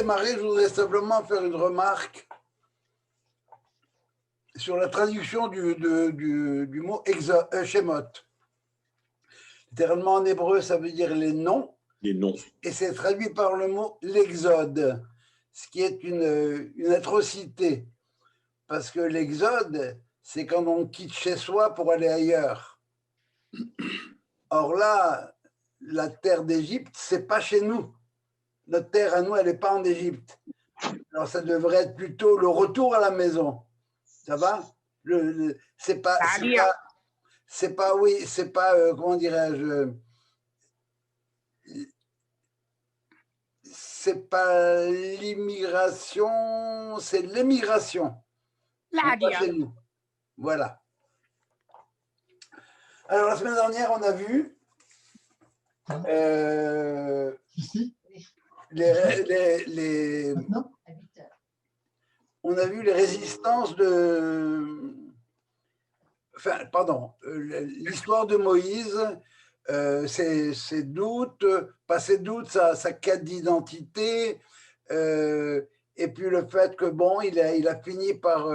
démarrer, je voudrais simplement faire une remarque sur la traduction du mot Shemot. Littéralement en hébreu, ça veut dire les noms. Les noms. Et c'est traduit par le mot l'exode, ce qui est une atrocité. Parce que l'exode, c'est quand on quitte chez soi pour aller ailleurs. Or là, la terre d'Égypte, c'est pas chez nous. Notre terre à nous, elle n'est pas en Égypte. Alors ça devrait être plutôt le retour à la maison. Ça va? C'est pas, comment dirais-je, c'est pas l'immigration, c'est l'émigration. Chez nous. Voilà. Alors la semaine dernière, on a vu on a vu les résistances l'histoire de Moïse, ses doutes, pas ses doutes, sa quête d'identité, et puis le fait que bon, il a fini par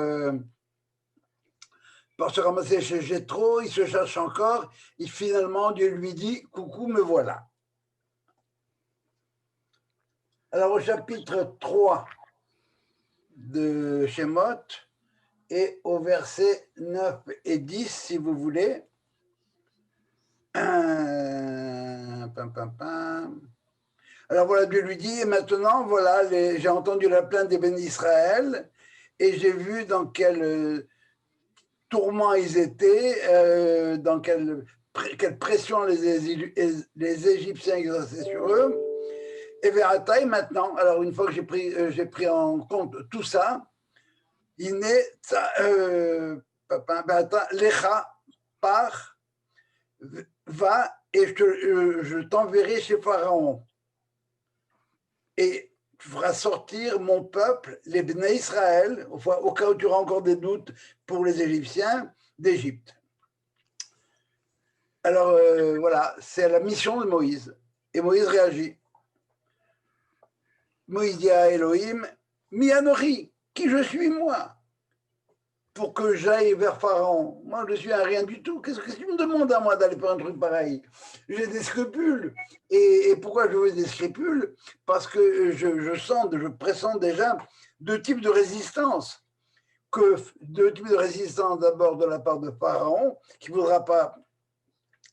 se ramasser chez Jéthro, il se cherche encore, et finalement Dieu lui dit « Coucou, me voilà ». Alors au chapitre 3 de Shemot, et au verset 9 et 10, si vous voulez. Alors voilà, Dieu lui dit, et maintenant, voilà, j'ai entendu la plainte des bénis d'Israël, et j'ai vu dans quel tourment ils étaient, dans quelle pression les Égyptiens exerçaient sur eux. Et Verataï, maintenant, alors une fois que j'ai pris en compte tout ça, Lecha, pars, va et je t'enverrai chez Pharaon. Et tu feras sortir mon peuple, les Bnei Israël, au cas où tu auras encore des doutes pour les Égyptiens, d'Égypte. Alors voilà, c'est la mission de Moïse. Et Moïse réagit. Moïse dit à Elohim, Mi Anochi, qui je suis moi, pour que j'aille vers Pharaon. Moi, je suis un rien du tout. Qu'est-ce que tu me demandes à moi d'aller faire un truc pareil? J'ai des scrupules. Et pourquoi je veux des scrupules? Parce que je pressens déjà deux types de résistance. Deux types de résistance, d'abord de la part de Pharaon, qui ne voudra pas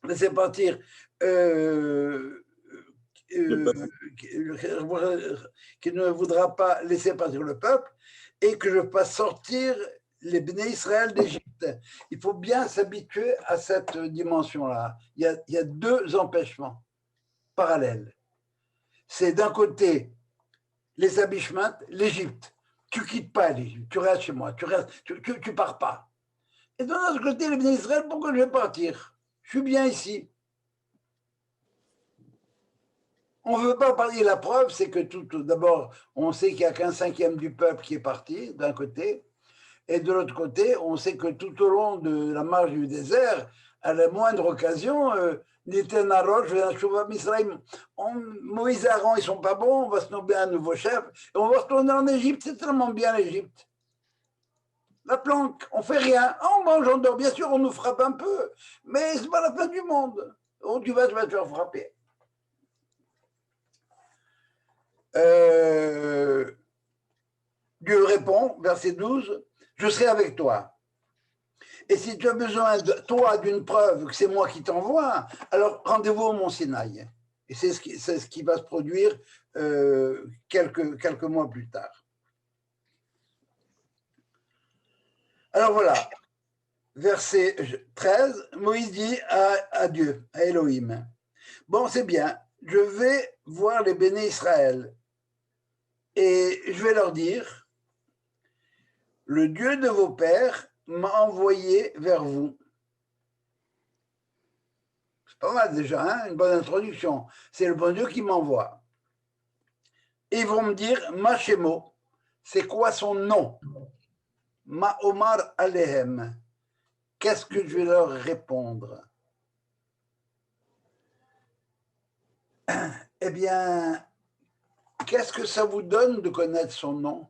laisser partir qui ne voudra pas laisser partir le peuple, et que je fasse sortir les Bnei Israël d'Égypte. Il faut bien s'habituer à cette dimension-là. Il y a deux empêchements parallèles. C'est d'un côté l'Établissement, l'Égypte. Tu quittes pas l'Égypte, tu restes chez moi, tu pars pas. Et de l'autre côté, les Bnei Israël, pourquoi je vais partir? Je suis bien ici. On ne veut pas parler, la preuve, c'est que tout d'abord, on sait qu'il n'y a qu'un cinquième du peuple qui est parti, d'un côté, et de l'autre côté, on sait que tout au long de la marche du désert, à la moindre occasion, Moïse et Aaron, ils ne sont pas bons, on va se nommer un nouveau chef, et on va retourner en Égypte, c'est tellement bien l'Égypte. La planque, on ne fait rien, on mange, on dort, bien sûr, on nous frappe un peu, mais ce n'est pas la fin du monde. Oh, tu vas te faire frapper. Dieu répond, verset 12, je serai avec toi. Et si tu as besoin, toi, d'une preuve que c'est moi qui t'envoie, alors rendez-vous au Mont Sinaï. Et c'est ce qui va se produire quelques mois plus tard. Alors voilà, verset 13, Moïse dit à Dieu, à Elohim, bon, c'est bien, je vais voir les béné Israël et je vais leur dire, le Dieu de vos pères m'a envoyé vers vous. C'est pas mal déjà, hein, une bonne introduction. C'est le bon Dieu qui m'envoie. Et ils vont me dire, Ma Shemo, c'est quoi son nom? Ma Omar Alehem. Qu'est-ce que je vais leur répondre? Eh bien, qu'est-ce que ça vous donne de connaître son nom?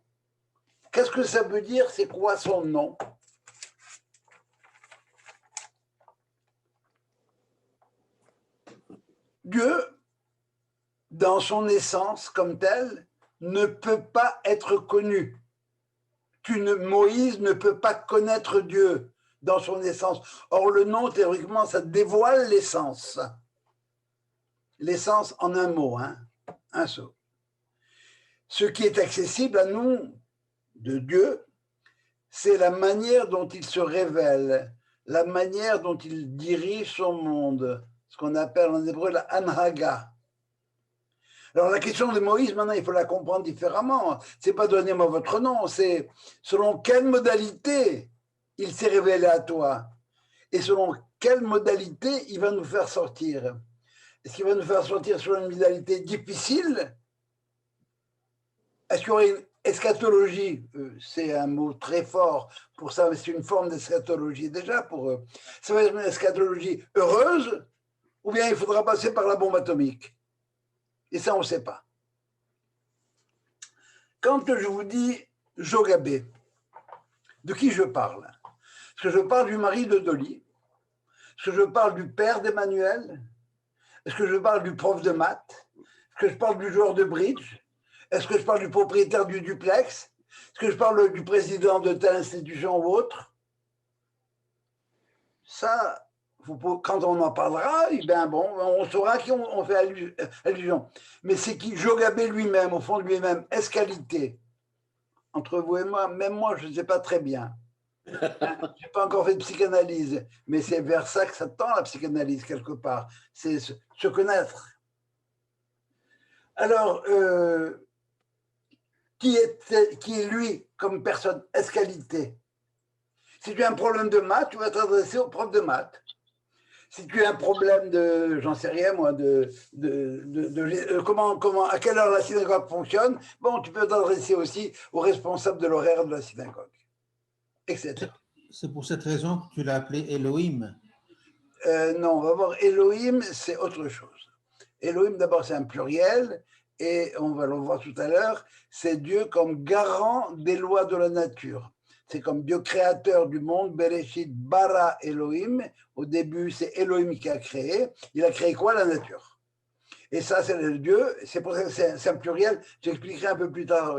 Qu'est-ce que ça veut dire? C'est quoi son nom? Dieu, dans son essence comme tel, ne peut pas être connu. Moïse ne peut pas connaître Dieu dans son essence. Or, le nom, théoriquement, ça dévoile l'essence. L'essence en un mot, hein, un seul. Ce qui est accessible à nous de Dieu, c'est la manière dont il se révèle, la manière dont il dirige son monde, ce qu'on appelle en hébreu la anhaga. Alors la question de Moïse, maintenant, il faut la comprendre différemment. C'est pas donnez-moi votre nom, c'est selon quelle modalité il s'est révélé à toi et selon quelle modalité il va nous faire sortir. Est-ce qu'il va nous faire sortir sur une modalité difficile? Est-ce qu'il y aurait une eschatologie? C'est un mot très fort pour ça, mais c'est une forme d'eschatologie déjà pour eux. Ça va être une eschatologie heureuse ou bien il faudra passer par la bombe atomique? Et ça, on ne sait pas. Quand je vous dis Jogabé, de qui je parle? Est-ce que je parle du mari de Dolly? Est-ce que je parle du père d'Emmanuel? Est-ce que je parle du prof de maths? Est-ce que je parle du joueur de bridge? Est-ce que je parle du propriétaire du duplex? Est-ce que je parle du président de telle institution ou autre? Ça, quand on en parlera, eh bien bon, on saura à qui on fait allusion. Mais c'est qui Jogabé lui-même, au fond de lui-même, est-ce qualité? Entre vous et moi, même moi, je ne sais pas très bien. Je n'ai pas encore fait de psychanalyse, mais c'est vers ça que ça tend la psychanalyse, quelque part. C'est se connaître. Alors, qui est lui comme personne? Est-ce qualité? Si tu as un problème de maths, tu vas t'adresser au prof de maths. Si tu as un problème de, j'en sais rien moi, à quelle heure la synagogue fonctionne, bon, tu peux t'adresser aussi au responsable de l'horaire de la synagogue, etc. C'est pour cette raison que tu l'as appelé Elohim. Non, on va voir, Elohim, c'est autre chose. Elohim, d'abord, c'est un pluriel, et on va le voir tout à l'heure, c'est Dieu comme garant des lois de la nature. C'est comme Dieu créateur du monde, Bereshit bara Elohim. Au début, c'est Elohim qui a créé. Il a créé quoi? La nature. Et ça, c'est le Dieu. C'est pour ça que c'est un pluriel. J'expliquerai un peu plus tard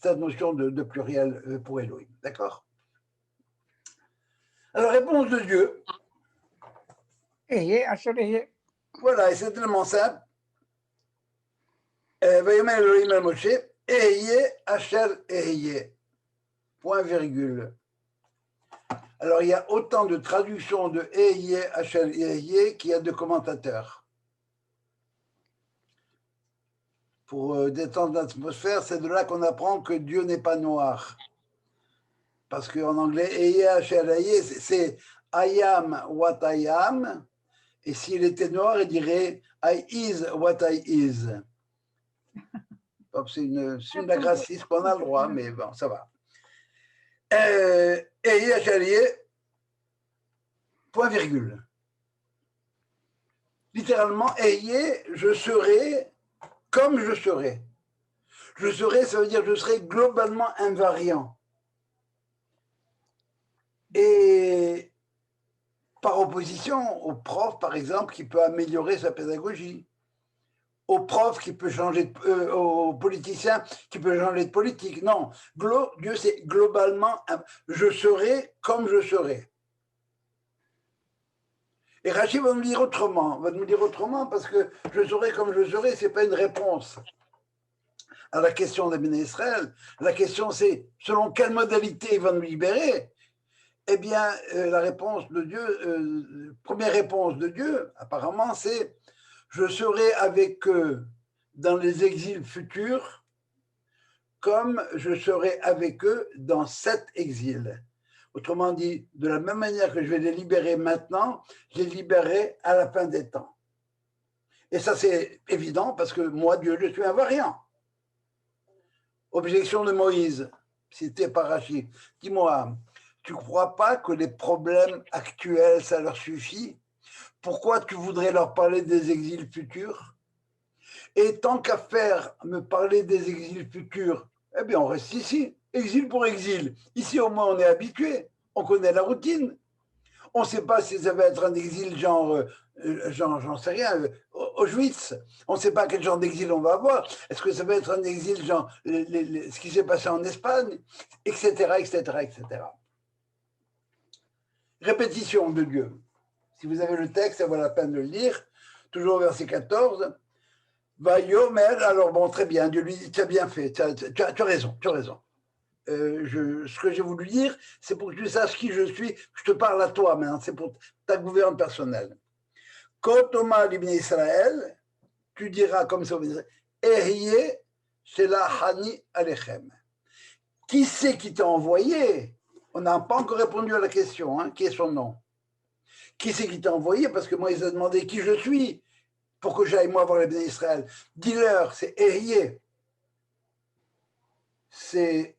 cette notion de pluriel pour Elohim. D'accord? Alors, réponse de Dieu. Voilà, et c'est tellement simple. Vayomer Elohim al Moshe, Ehye Asher Ehye. Point virgule. Alors, il y a autant de traductions de Ehye Asher Ehye qu'il y a de commentateurs. Pour détendre l'atmosphère, c'est de là qu'on apprend que Dieu n'est pas noir. Parce qu'en anglais, Ehye Asher Ehye, c'est I am what I am. Et s'il était noir, il dirait I is what I is. C'est une blague raciste qu'on a le droit, mais bon, ça va. Ehye Asher Ehye, point virgule. Littéralement, Ehye, je serai comme je serai. Je serai, ça veut dire je serai globalement invariant. Et par opposition au prof, par exemple, qui peut améliorer sa pédagogie, au prof qui peut changer, au politicien qui peut changer de politique. Non, Dieu, c'est globalement, je serai comme je serai. Et Rachid va me dire autrement, parce que je serai comme je serai, ce n'est pas une réponse à la question des Béné Israël. La question, c'est selon quelle modalité il va nous libérer? Eh bien, la réponse de Dieu, première réponse de Dieu, apparemment, c'est je serai avec eux dans les exils futurs comme je serai avec eux dans cet exil. Autrement dit, de la même manière que je vais les libérer maintenant, je les libérerai à la fin des temps. Et ça, c'est évident parce que moi, Dieu, je suis invariant. Objection de Moïse, cité par Rachid. Dis-moi, tu ne crois pas que les problèmes actuels, ça leur suffit? Pourquoi tu voudrais leur parler des exils futurs? Et tant qu'à faire me parler des exils futurs, eh bien, on reste ici, exil pour exil. Ici, au moins, on est habitué, on connaît la routine. On ne sait pas si ça va être un exil genre, j'en sais rien, Auschwitz. On ne sait pas quel genre d'exil on va avoir. Est-ce que ça va être un exil genre ce qui s'est passé en Espagne, etc., etc., etc. Répétition de Dieu. Si vous avez le texte, ça vaut la peine de le lire. Toujours verset 14. Va Yomer, alors bon, très bien, Dieu lui dit, tu as bien fait, tu as raison, tu as raison. Ce que j'ai voulu dire, c'est pour que tu saches qui je suis, je te parle à toi maintenant, c'est pour ta gouverne personnelle. Quand Omar ibn Israël, tu diras comme ça, Ehye Shela Hani Alechem. Qui c'est qui t'a envoyé? On n'a pas encore répondu à la question, hein, qui est son nom? Qui c'est qui t'a envoyé? Parce que moi, ils ont demandé qui je suis pour que j'aille moi voir les bénis Israël. Dis-leur, c'est Ehye. C'est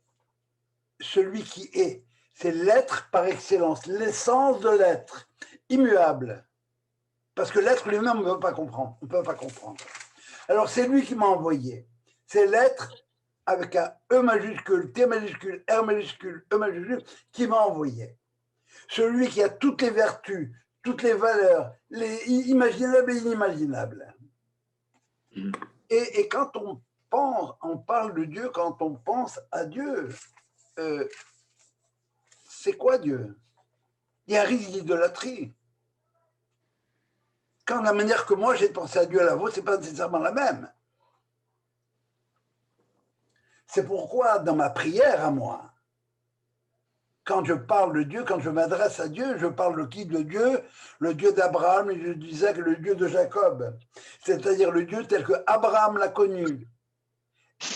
celui qui est. C'est l'être par excellence, l'essence de l'être, immuable. Parce que l'être lui-même, on ne peut pas comprendre. On peut pas comprendre. Alors, c'est lui qui m'a envoyé. C'est l'être avec un E majuscule, T majuscule, R majuscule, E majuscule, qui m'a envoyé. Celui qui a toutes les vertus, toutes les valeurs, les imaginables et inimaginables. Et quand on pense, on parle de Dieu, quand on pense à Dieu, c'est quoi Dieu? Il y a un risque d'idolâtrie. Quand la manière que moi j'ai de penser à Dieu à la vôtre, ce n'est pas nécessairement la même. C'est pourquoi dans ma prière à moi, quand je parle de Dieu, quand je m'adresse à Dieu, je parle de qui? De Dieu, le Dieu d'Abraham, le Dieu d'Isaac, le Dieu de Jacob. C'est-à-dire le Dieu tel que Abraham l'a connu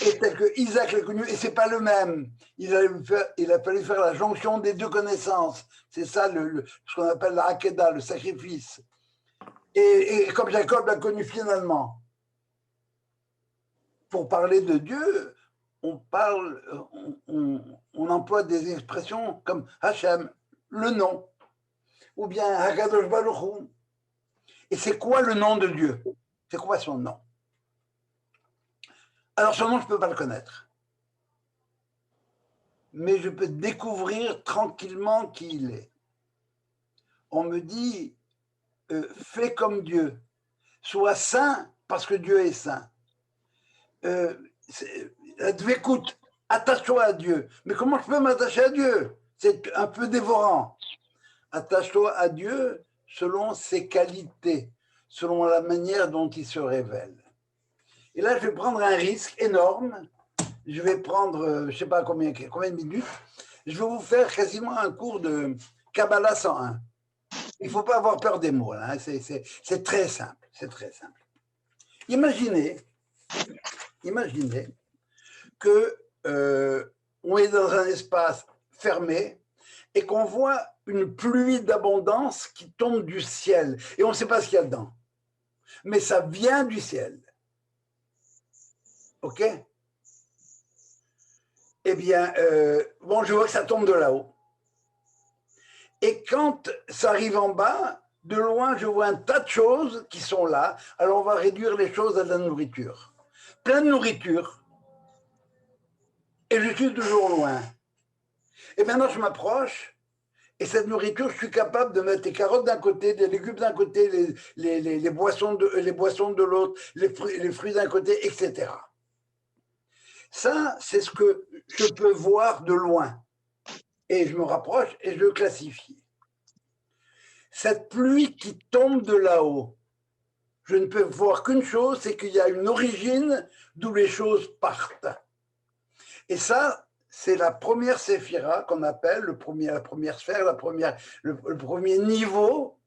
et tel que Isaac l'a connu, et c'est pas le même. Il a fallu faire la jonction des deux connaissances. C'est ça ce qu'on appelle la Hakeda, le sacrifice. Et comme Jacob l'a connu finalement. Pour parler de Dieu, on emploie des expressions comme Hachem, le nom, ou bien Hakadosh Baruch Hu. Et c'est quoi le nom de Dieu? C'est quoi son nom? Alors son nom, je ne peux pas le connaître. Mais je peux découvrir tranquillement qui il est. On me dit, fais comme Dieu, sois saint parce que Dieu est saint. Écoute, attache-toi à Dieu. Mais comment je peux m'attacher à Dieu? C'est un peu dévorant. Attache-toi à Dieu selon ses qualités, selon la manière dont il se révèle. Et là, je vais prendre un risque énorme. Je vais prendre, je ne sais pas combien de minutes. Je vais vous faire quasiment un cours de Kabbalah 101. Il ne faut pas avoir peur des mots. Hein. C'est très simple. C'est très simple. Imaginez que on est dans un espace fermé et qu'on voit une pluie d'abondance qui tombe du ciel. Et on ne sait pas ce qu'il y a dedans. Mais ça vient du ciel. OK? Eh bien, bon, je vois que ça tombe de là-haut. Et quand ça arrive en bas, de loin, je vois un tas de choses qui sont là. Alors, on va réduire les choses à de la nourriture. Plein de nourriture. Et je suis toujours loin. Et maintenant, je m'approche. Et cette nourriture, je suis capable de mettre les carottes d'un côté, les légumes d'un côté, les boissons de l'autre, les fruits d'un côté, etc. Ça, c'est ce que je peux voir de loin. Et je me rapproche et je le classifie. Cette pluie qui tombe de là-haut, je ne peux voir qu'une chose, c'est qu'il y a une origine d'où les choses partent. Et ça, c'est la première séphira qu'on appelle la première sphère, le premier niveau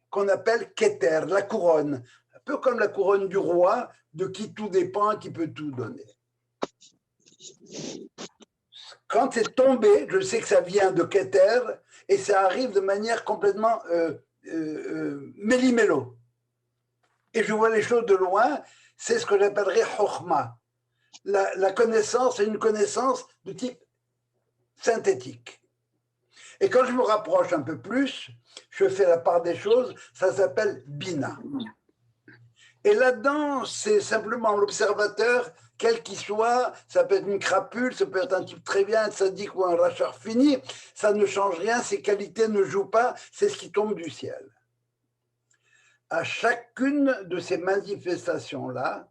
qu'on appelle Keter, la couronne. Un peu comme la couronne du roi, de qui tout dépend, qui peut tout donner. Quand c'est tombé, je sais que ça vient de Keter et ça arrive de manière complètement méli-mélo. Et je vois les choses de loin, c'est ce que j'appellerais Chokhma. La connaissance est une connaissance de type synthétique. Et quand je me rapproche un peu plus, je fais la part des choses, ça s'appelle Bina. Et là-dedans, c'est simplement l'observateur, quel qu'il soit, ça peut être une crapule, ça peut être un type très bien, un sadique ou un rachar fini, ça ne change rien, ses qualités ne jouent pas, c'est ce qui tombe du ciel. À chacune de ces manifestations-là,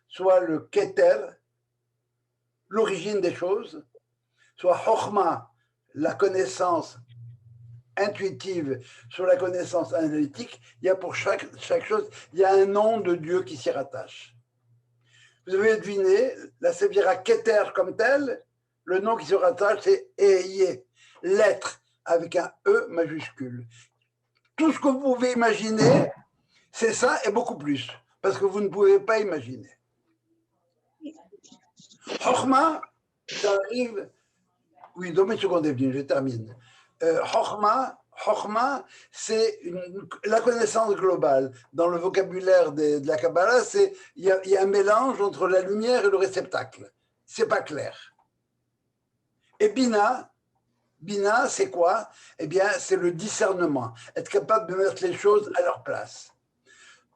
soit le keter, l'origine des choses, soit Chokhmah, la connaissance intuitive, sur la connaissance analytique, il y a pour chaque chose, il y a un nom de Dieu qui s'y rattache. Vous avez deviné, la Séphira Keter comme telle, le nom qui se rattache, c'est Eyé, l'être, avec un E majuscule. Tout ce que vous pouvez imaginer, c'est ça et beaucoup plus, parce que vous ne pouvez pas imaginer. Chokhmah, ça arrive. Oui, dans mes secondes est venu, je termine. Chokhmah, c'est la connaissance globale. Dans le vocabulaire de la Kabbalah, il y a un mélange entre la lumière et le réceptacle. C'est pas clair. Et Bina, c'est quoi? Eh bien, c'est le discernement, être capable de mettre les choses à leur place.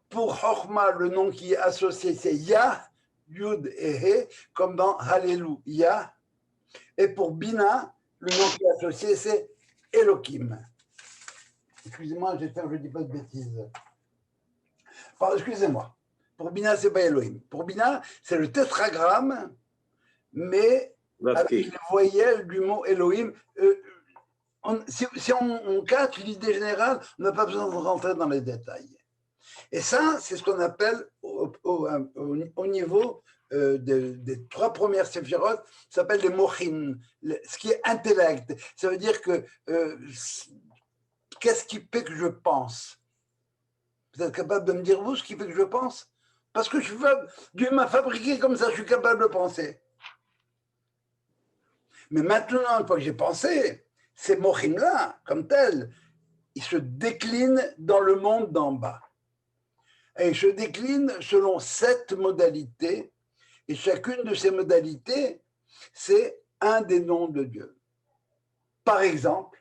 Pour Chokhmah, le nom qui est associé, c'est Yah, Yud et He, comme dans Alléluia. Et pour Bina, le nom qui est associé, c'est Elohim. Excusez-moi, j'espère que je ne dis pas de bêtises. Enfin, excusez-moi. Pour Bina, c'est pas Elohim. Pour Bina, c'est le tétragramme, mais avec les voyelles du mot Elohim. Si on cache l'idée générale, on n'a pas besoin de rentrer dans les détails. Et ça, c'est ce qu'on appelle au niveau des trois premières séphirotes, ça s'appelle les mochin, ce qui est intellect. Ça veut dire que qu'est-ce qui fait que je pense? Vous êtes capable de me dire, vous, ce qui fait que je pense? Parce que Dieu m'a fabriqué comme ça, je suis capable de penser. Mais maintenant, une fois que j'ai pensé, ces mochin-là, comme tels, ils se déclinent dans le monde d'en bas. Et ils se déclinent selon 7 modalités. Et chacune de ces modalités, c'est un des noms de Dieu. Par exemple,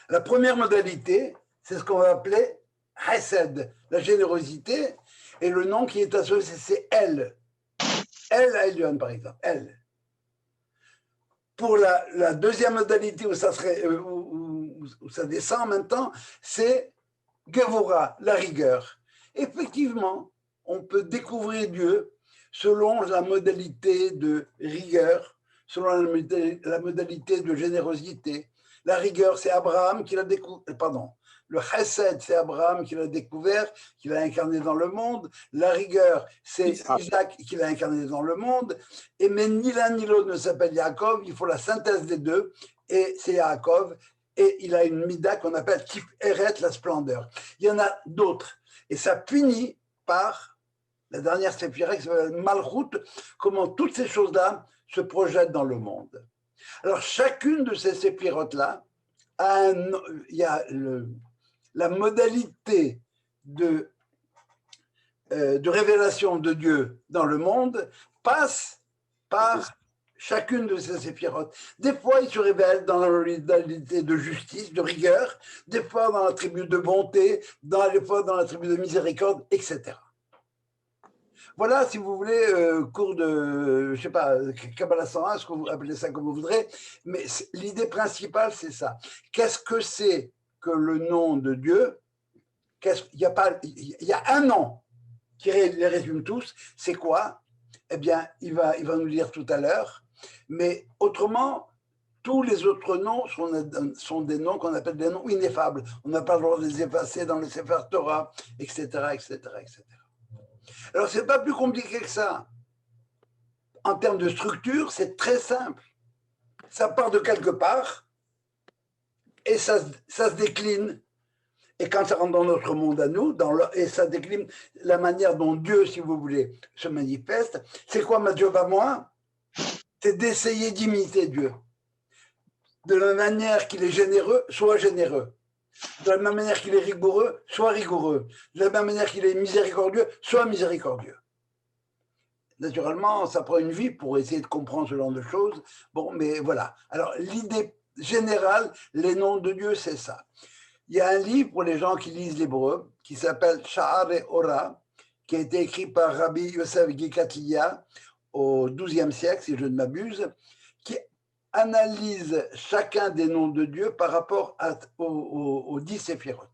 la première modalité, c'est ce qu'on va appeler Hesed, la générosité, et le nom qui est associé, c'est El. El Elyon, par exemple, El. Pour la deuxième modalité où ça descend en même temps, c'est Gevura, la rigueur. Effectivement, on peut découvrir Dieu selon la modalité de rigueur, selon la modalité de générosité. La rigueur, c'est Abraham qui l'a découvert, le chesed, c'est Abraham qui l'a découvert, qui l'a incarné dans le monde. La rigueur, c'est Isaac qui l'a incarné dans le monde. Mais ni l'un ni l'autre ne s'appelle Yaakov, il faut la synthèse des deux, et c'est Yaakov. Et il a une mida qu'on appelle Tiferet, la splendeur. Il y en a d'autres. Et ça finit par la dernière séphira qui s'appelle Malchut, comment toutes ces choses-là se projettent dans le monde. Alors, chacune de ces séphirotes-là, il y a la modalité de révélation de Dieu dans le monde passe par chacune de ces séphirotes. Des fois, il se révèle dans la modalité de justice, de rigueur, des fois dans l'attribut de bonté, des fois dans l'attribut de miséricorde, etc. Voilà, si vous voulez, cours de, je sais pas, Kabbalah 101, ce que vous appelez ça comme vous voudrez, mais l'idée principale, c'est ça. Qu'est-ce que c'est que le nom de Dieu? Il y a un nom qui les résume tous, c'est quoi? Eh bien, il va nous dire tout à l'heure, mais autrement, tous les autres noms sont des noms qu'on appelle des noms ineffables. On n'a pas le droit de les effacer dans le Sefer Torah, etc., etc., etc. Alors, ce n'est pas plus compliqué que ça. En termes de structure, c'est très simple. Ça part de quelque part et ça se décline. Et quand ça rentre dans notre monde à nous, et ça décline la manière dont Dieu, si vous voulez, se manifeste, c'est quoi ma job à moi? C'est d'essayer d'imiter Dieu. De la manière qu'il est généreux, soit généreux. De la même manière qu'il est rigoureux, soit rigoureux. De la même manière qu'il est miséricordieux, soit miséricordieux. Naturellement, ça prend une vie pour essayer de comprendre ce genre de choses. Bon, mais voilà. Alors, l'idée générale, les noms de Dieu, c'est ça. Il y a un livre pour les gens qui lisent l'hébreu qui s'appelle Sha'are Ora, qui a été écrit par Rabbi Yosef Gikatlia au XIIe siècle, si je ne m'abuse, qui analyse chacun des noms de Dieu par rapport aux 10 séphirotes.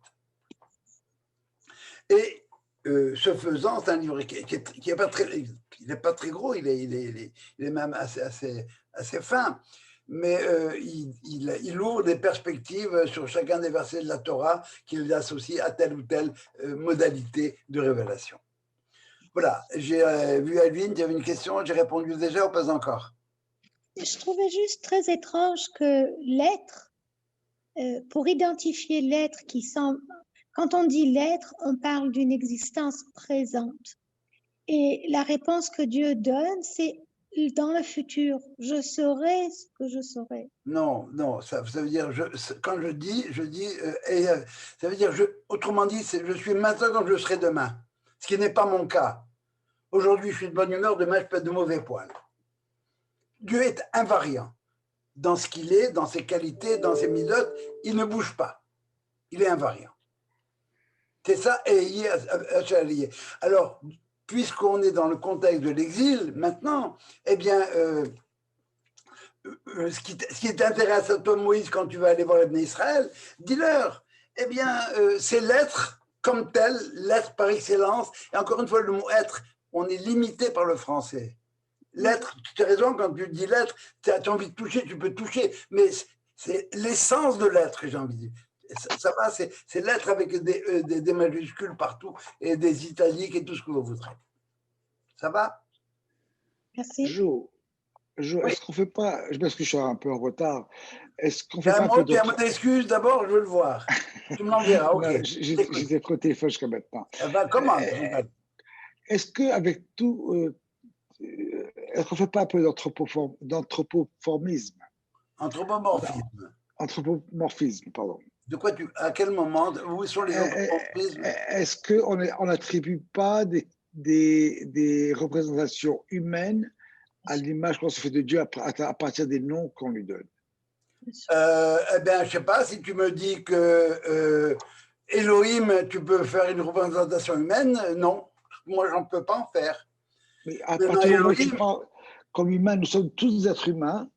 Et ce faisant, c'est un livre qui n'est pas très gros, il est même assez fin, mais il ouvre des perspectives sur chacun des versets de la Torah qu'il associe à telle ou telle modalité de révélation. Voilà, j'ai vu Alvin, tu avais une question, j'ai répondu déjà ou pas encore? Je trouvais juste très étrange que l'être, pour identifier l'être qui semble, quand on dit l'être, on parle d'une existence présente. Et la réponse que Dieu donne, c'est dans le futur, je saurai ce que je saurai. Non, non, ça veut dire, quand je dis, ça veut dire, autrement dit, je suis maintenant comme je serai demain, ce qui n'est pas mon cas. Aujourd'hui, je suis de bonne humeur, demain, je peux être de mauvais poil. Dieu est invariant dans ce qu'il est, dans ses qualités, dans ses midotes, il ne bouge pas. Il est invariant. C'est ça, et alors, puisqu'on est dans le contexte de l'exil, maintenant, eh bien, ce qui t'intéresse à toi, Moïse, quand tu vas aller voir les Bnei Israël, dis-leur, eh bien, c'est l'être comme tel, l'être par excellence. Et encore une fois, le mot être, on est limité par le français. L'être, tu as raison, quand tu dis l'être, tu as envie de toucher, tu peux toucher, mais c'est l'essence de l'être que j'ai envie de dire. Ça va, c'est l'être avec des majuscules partout et des italiques et tout ce que vous voudrez. Ça va? Merci. Jo, Oui. est-ce qu'on fait pas, parce que je suis un peu en retard, est-ce qu'on fait Tu pas un peu as un mot d'autres... d'excuse d'abord, je veux le voir. Tu me l'enverras, ok. Non, j'étais au téléphone jusqu'à maintenant. Ben, comment? Est-ce qu'avec tout, est-ce qu'on fait pas un peu d'anthropomorphisme? Anthropomorphisme, pardon. De quoi à quel moment? Où sont les anthropomorphismes? Est-ce qu'on n'attribue pas des représentations humaines à l'image qu'on se fait de Dieu à partir des noms qu'on lui donne? Eh bien, je ne sais pas, si tu me dis que Elohim, tu peux faire une représentation humaine, non. Moi, j'en peux pas en faire. Mais à partir du moment où tu prends, comme humains, nous sommes tous des êtres humains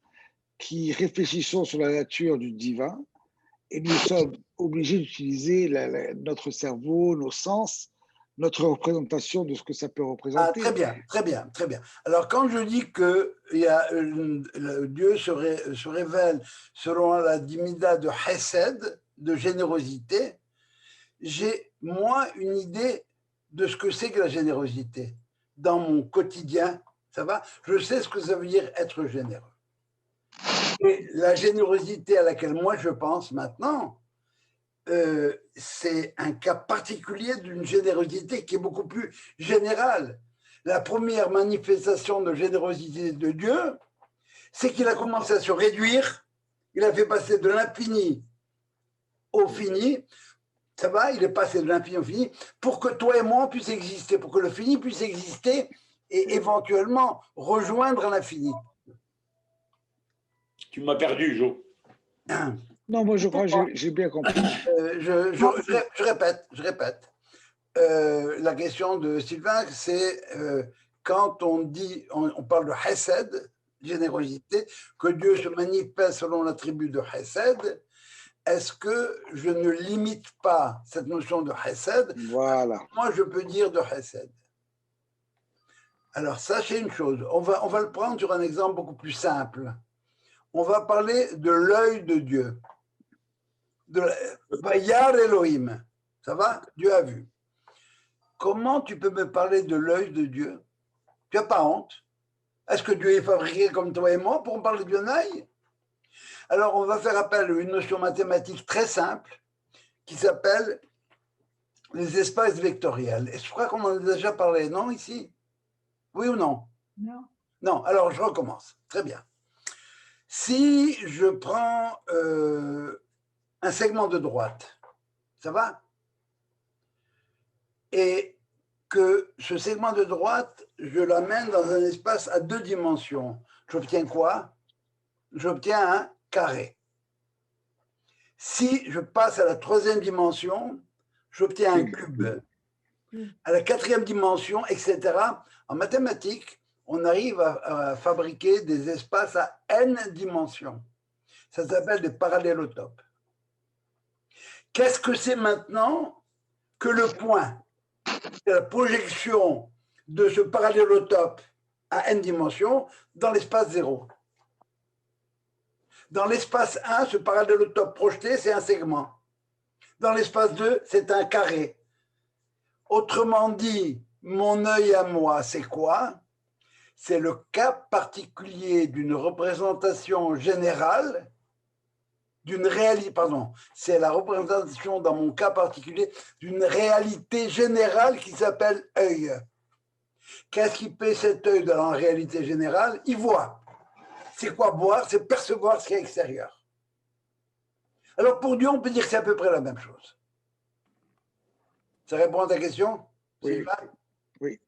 qui réfléchissons sur la nature du divin et nous sommes obligés d'utiliser notre cerveau, nos sens, notre représentation de ce que ça peut représenter. Ah, très bien, très bien, très bien. Alors, quand je dis que Dieu se révèle selon la dimida de Hesed, de générosité, j'ai, moi, une idée de ce que c'est que la générosité. Dans mon quotidien, ça va? Je sais ce que ça veut dire être généreux. Et la générosité à laquelle moi je pense maintenant, c'est un cas particulier d'une générosité qui est beaucoup plus générale. La première manifestation de générosité de Dieu, c'est qu'il a commencé à se réduire, il a fait passer de l'infini au fini, ça va, il est passé de l'infini au fini, pour que toi et moi on puisse exister, pour que le fini puisse exister et éventuellement rejoindre l'infini. Tu m'as perdu, Jo. Non, moi je crois que j'ai bien compris. Je répète. La question de Sylvain, c'est quand on parle de Hesed, générosité, que Dieu se manifeste selon l'attribut de Hesed, est-ce que je ne limite pas cette notion de Hesed? Voilà. Moi, je peux dire de Hesed. Alors, sachez une chose, on va le prendre sur un exemple beaucoup plus simple. On va parler de l'œil de Dieu. Vayar Elohim. Ça va? Dieu a vu. Comment tu peux me parler de l'œil de Dieu? Tu n'as pas honte? Est-ce que Dieu est fabriqué comme toi et moi pour parler d'un œil? Alors, on va faire appel à une notion mathématique très simple qui s'appelle les espaces vectoriels. Et je crois qu'on en a déjà parlé, non, ici? Oui ou non? Non. Non, alors je recommence. Très bien. Si je prends un segment de droite, ça va? Et que ce segment de droite, je l'amène dans un espace à 2 dimensions. J'obtiens quoi? J'obtiens un carré. Si je passe à la troisième dimension, j'obtiens un cube. À la quatrième dimension, etc. En mathématiques, on arrive à fabriquer des espaces à n dimensions. Ça s'appelle des parallélotopes. Qu'est-ce que c'est maintenant que le point? C'est la projection de ce parallélotope à n dimensions dans l'espace 0. Dans l'espace 1, ce parallélotope projeté, c'est un segment. Dans l'espace 2, c'est un carré. Autrement dit, mon œil à moi, c'est quoi? C'est le cas particulier d'une représentation générale, d'une réalité, pardon, c'est la représentation dans mon cas particulier d'une réalité générale qui s'appelle œil. Qu'est-ce qui fait cet œil dans la réalité générale? Il voit. C'est quoi voir? C'est percevoir ce qui est extérieur. Alors pour Dieu, on peut dire que c'est à peu près la même chose. Ça répond à ta question? Oui. Oui.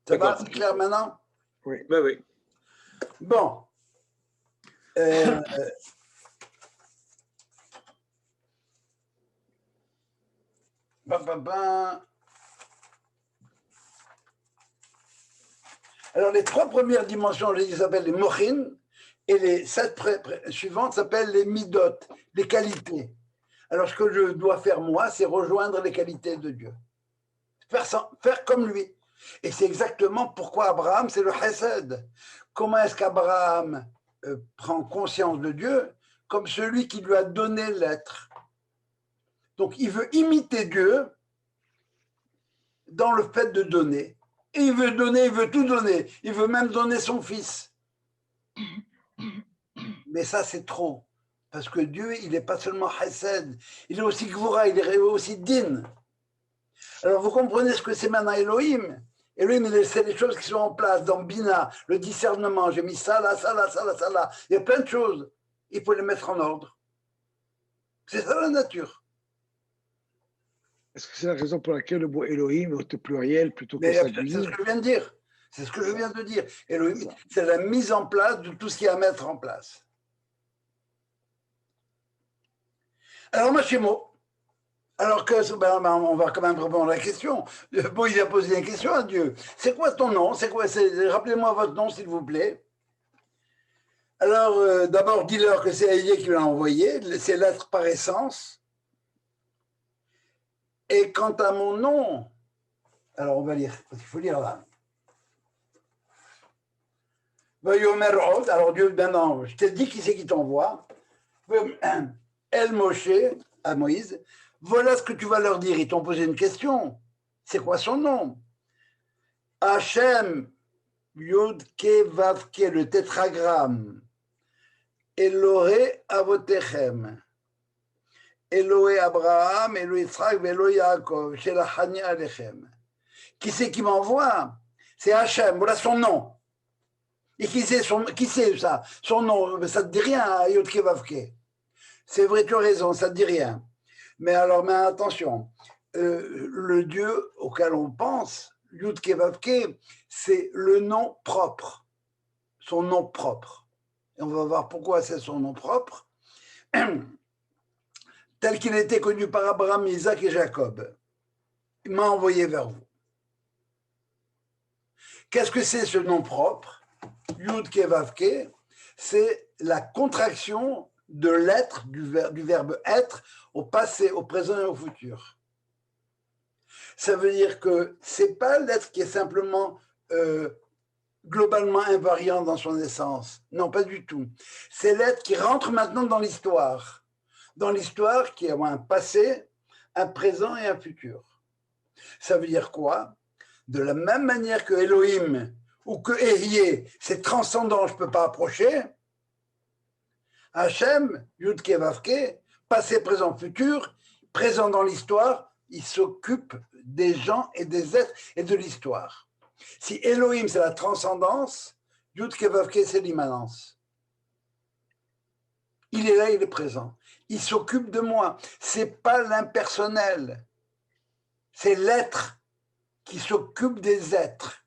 Ça va? C'est clair maintenant? Oui. Oui, oui. Bon. Alors, les trois premières dimensions, je les s'appellent les mochin, et les 7 suivantes s'appellent les midot, les qualités. Alors, ce que je dois faire, moi, c'est rejoindre les qualités de Dieu. Faire comme lui. Et c'est exactement pourquoi Abraham, c'est le chesed. Comment est-ce qu'Abraham prend conscience de Dieu? Comme celui qui lui a donné l'être. Donc, il veut imiter Dieu dans le fait de donner. Et il veut donner, il veut tout donner. Il veut même donner son fils. Mais ça, c'est trop. Parce que Dieu, il n'est pas seulement chesed, il est aussi gvura, il est aussi din. Alors, vous comprenez ce que c'est maintenant Elohim? Elohim, c'est les choses qui sont en place dans Bina, le discernement. J'ai mis ça là, ça là, ça là, ça là. Il y a plein de choses. Il faut les mettre en ordre. C'est ça la nature. Est-ce que c'est la raison pour laquelle le mot Elohim est au pluriel plutôt que C'est singulier? ce que je viens de dire. C'est ce que je viens de dire. Elohim, c'est la mise en place de tout ce qu'il y a à mettre en place. Alors, Machimo, alors que, on va quand même répondre à la question. Bon, il a posé une question à Dieu. C'est quoi ton nom? Rappelez-moi votre nom, s'il vous plaît. Alors, d'abord, dis-leur que c'est Elie qui l'a envoyé, c'est l'être par essence. Et quant à mon nom, alors on va lire, parce qu'il faut lire là. Alors Dieu, maintenant, je t'ai dit qui c'est qui t'envoie. El Moshe, à Moïse, voilà ce que tu vas leur dire. Ils t'ont posé une question. C'est quoi son nom? Hachem, Yud Ke Vav Ke, le tétragramme. Elohé Avotechem. Elohé Abraham, Elohé Yitzhak, Elohé Yaakov, Shelachani Alechem. Qui c'est qui m'envoie? C'est Hachem, voilà son nom. Et qui c'est ça? Son nom, ça ne te dit rien, Yud Ke Vav Ke. C'est vrai, tu as raison, ça ne te dit rien. Mais alors, mais attention, le Dieu auquel on pense, Yud Ke Vav Ke, c'est le nom propre, son nom propre. Et on va voir pourquoi c'est son nom propre, tel qu'il était connu par Abraham, Isaac et Jacob. Il m'a envoyé vers vous. Qu'est-ce que c'est ce nom propre? Yud Ke Vav Ke, c'est la contraction de l'être, du verbe être, au passé, au présent et au futur. Ça veut dire que c'est pas l'être qui est simplement globalement invariant dans son essence. Non, pas du tout. C'est l'être qui rentre maintenant dans l'histoire. Dans l'histoire qui a un passé, un présent et un futur. Ça veut dire quoi? De la même manière que Elohim ou que Ehyeh, c'est transcendant, je ne peux pas approcher. Hachem, Yud Ke Vav Ke, passé, présent, futur, présent dans l'histoire, il s'occupe des gens et des êtres et de l'histoire. Si Elohim, c'est la transcendance, Yud Ke Vav Ke, c'est l'immanence. Il est là, il est présent. Il s'occupe de moi. Ce n'est pas l'impersonnel. C'est l'être qui s'occupe des êtres.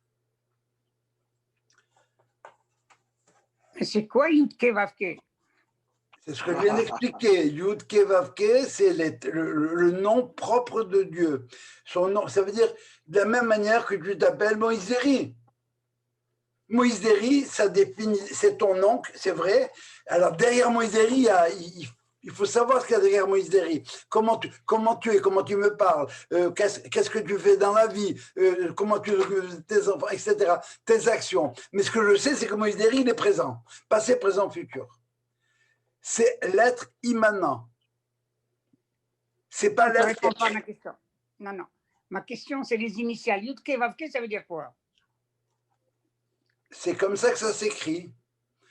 Mais c'est quoi Yud Ke Vav Ke? C'est ce que je viens d'expliquer. Yud Ke Vav Ke, c'est le nom propre de Dieu. Son nom, ça veut dire de la même manière que tu t'appelles Moïseri. Moïseri, ça définit, c'est ton nom, c'est vrai. Alors derrière Moïseri, il faut savoir ce qu'il y a derrière Moïseri. Comment tu es, comment tu me parles, qu'est-ce que tu fais dans la vie, comment tu tes enfants, etc. Tes actions. Mais ce que je sais, c'est que Moïseri, il est présent, passé, présent, futur. C'est l'être immanent. C'est pas Tu ne l'être. réponds pas à ma question. Non, non. Ma question, c'est les initiales. Yud Ke Vav Ke, ça veut dire quoi? C'est comme ça que ça s'écrit.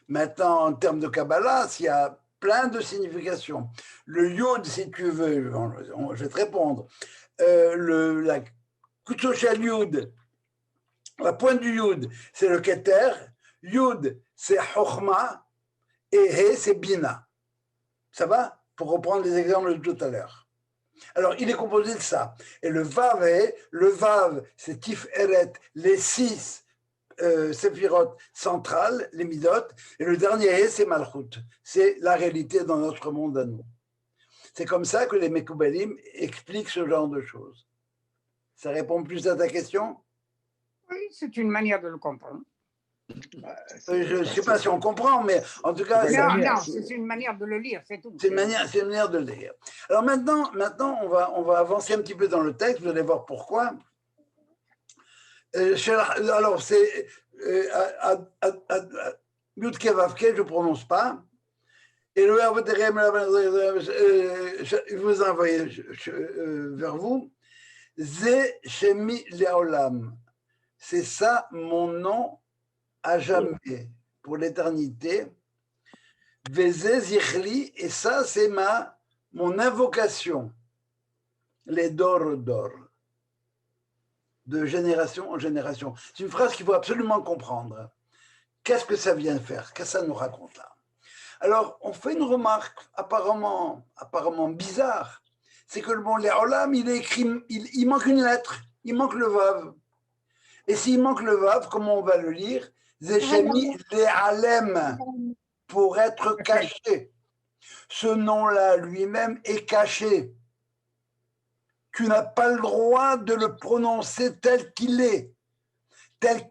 Maintenant, en termes de Kabbalah, il y a plein de significations. Le Yod, si tu veux, je vais te répondre. La Kutsoshal Yud, la pointe du Yud, c'est le Keter. Yud, c'est Chochma. Et He, c'est Bina. Ça va? Pour reprendre les exemples de tout à l'heure. Alors, il est composé de ça. Et le Vav, c'est Tif Eret, les 6 Séphirot centrales, les Midot. Et le dernier He, c'est Malchut. C'est la réalité dans notre monde à nous. C'est comme ça que les Mekoubalim expliquent ce genre de choses. Ça répond plus à ta question? Oui, c'est une manière de le comprendre. Je ne sais pas si on comprend, mais en tout cas... Non, c'est une manière de le lire, c'est tout. C'est une manière de le lire. Alors maintenant on va avancer un petit peu dans le texte, vous allez voir pourquoi. Alors, c'est Yud Ke Vav Ke, je ne prononce pas. Et le verbe terem, je vous envoie vers vous. Ze Shemi Leolam. C'est ça mon nom à jamais, pour l'éternité. Veze Zichli, et ça c'est mon invocation. Les dor d'or. De génération en génération. C'est une phrase qu'il faut absolument comprendre. Qu'est-ce que ça vient faire? Qu'est-ce que ça nous raconte là? Alors, on fait une remarque apparemment bizarre. C'est que le mot Leolam, il est écrit, il manque une lettre, il manque le Vav. Et s'il manque le Vav, comment on va le lire? Zeshemi Lealem, pour être caché. Ce nom-là lui-même est caché. Tu n'as pas le droit de le prononcer tel qu'il est, tel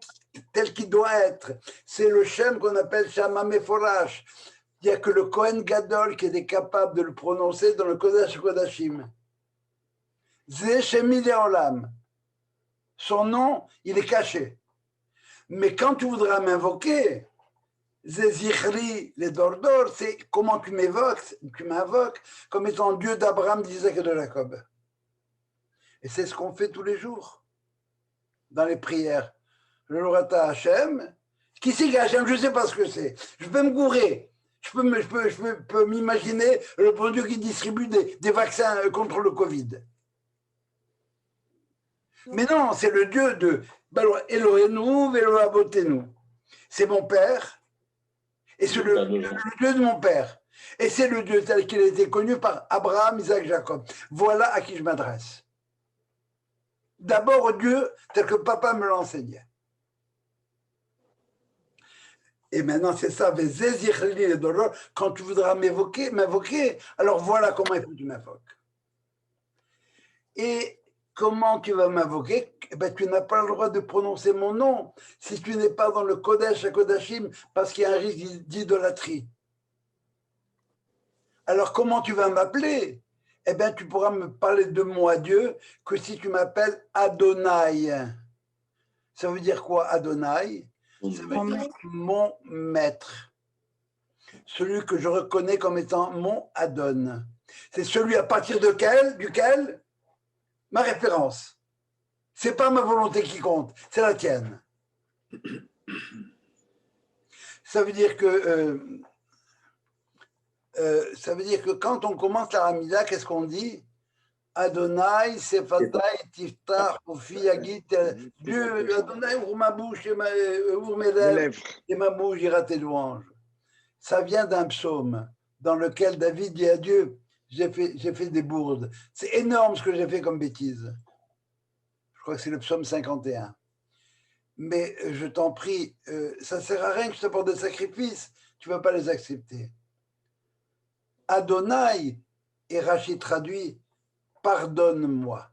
qu'il doit être. C'est le Shem qu'on appelle Shama Meforash. Il n'y a que le Kohen Gadol qui était capable de le prononcer dans le Kodesh Kodashim. Ze Shemi Leolam. Son nom, il est caché. Mais quand tu voudras m'invoquer, Ze Zichri, les Dordor, c'est comment tu m'invoques comme étant Dieu d'Abraham, d'Isaac et de Jacob. Et c'est ce qu'on fait tous les jours dans les prières. Le Lorata Hachem, qui c'est Hachem? Je ne sais pas ce que c'est. Je peux me gourer. Je peux m'imaginer le bon Dieu qui distribue des vaccins contre le Covid. Mais non, c'est le Dieu de Elohenu, Elohim. C'est mon père, et c'est le Dieu de mon père. Et c'est le Dieu tel qu'il a été connu par Abraham, Isaac, Jacob. Voilà à qui je m'adresse. D'abord Dieu tel que papa me l'enseignait. Et maintenant c'est ça, quand tu voudras m'invoquer, alors voilà comment il faut que tu m'invoques. Et comment tu vas m'invoquer? Eh ben, tu n'as pas le droit de prononcer mon nom si tu n'es pas dans le Kodesh à Kodashim, parce qu'il y a un risque d'idolâtrie. Alors comment tu vas m'appeler? Eh bien, tu pourras me parler de moi, Dieu, que si tu m'appelles Adonai. Ça veut dire quoi, Adonai? Ça veut dire mon maître. Celui que je reconnais comme étant mon Adon. C'est celui à partir duquel ma référence. C'est pas ma volonté qui compte, c'est la tienne. Ça veut dire que quand on commence la Hamida, qu'est-ce qu'on dit? Adonai, Sefatai, Tiftach, Ofi, Yagit, Dieu, Adonai, ouvre ma bouche, ouvre mes lèvres, et ma bouche dira tes louanges. Ça vient d'un psaume dans lequel David dit à Dieu, j'ai fait des bourdes. C'est énorme ce que j'ai fait comme bêtise. Je crois que c'est le psaume 51. Mais je t'en prie, ça ne sert à rien que je t'apporte des sacrifices, tu ne vas pas les accepter. Adonai, et Rachid traduit, pardonne-moi.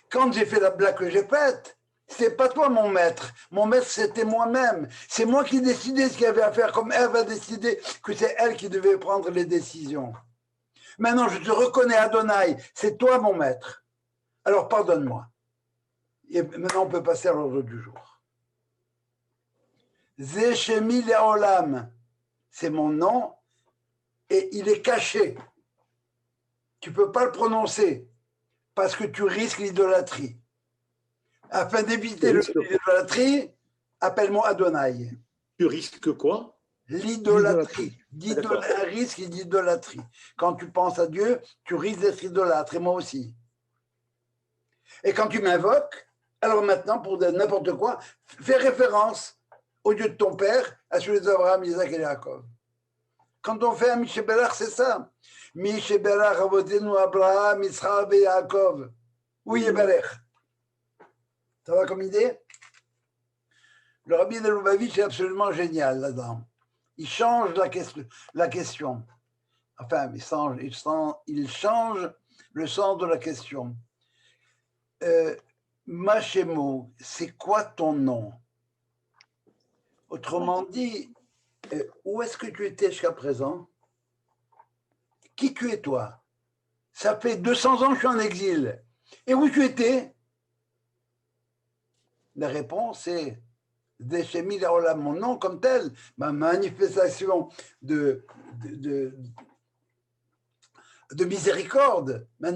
Quand j'ai fait la blague que j'ai faite, c'est pas toi mon maître. Mon maître, c'était moi-même. C'est moi qui décidais ce qu'il y avait à faire, comme Ève a décidé que c'est elle qui devait prendre les décisions. Maintenant, je te reconnais, Adonai, c'est toi mon maître. Alors, pardonne-moi. Et maintenant, on peut passer à l'ordre du jour. Zéchemi Leolam, c'est mon nom, et il est caché. Tu ne peux pas le prononcer, parce que tu risques l'idolâtrie. Afin d'éviter l'idolâtrie, appelle-moi Adonai. Tu risques quoi? L'idolâtrie. Un risque d'idolâtrie. Quand tu penses à Dieu, tu risques d'être idolâtre, et moi aussi. Et quand tu m'invoques, alors maintenant, pour n'importe quoi, fais référence au Dieu de ton père, à celui d'Abraham, Isaac et Jacob. Quand on fait un Mishébelach, c'est ça. Mishébelach avotenu Abraham, Israël et Jacob. Oui, Yébelech. Ça va comme idée? Le rabbi de Lubavitch est absolument génial là-dedans. Il change la question. Enfin, il change le sens de la question. Machemo, c'est quoi ton nom? Autrement dit, où est-ce que tu étais jusqu'à présent? Qui tu es toi? Ça fait 200 ans que je suis en exil. Et où tu étais? La réponse est Déchémi Laola, mon nom comme tel, ma manifestation de miséricorde, ma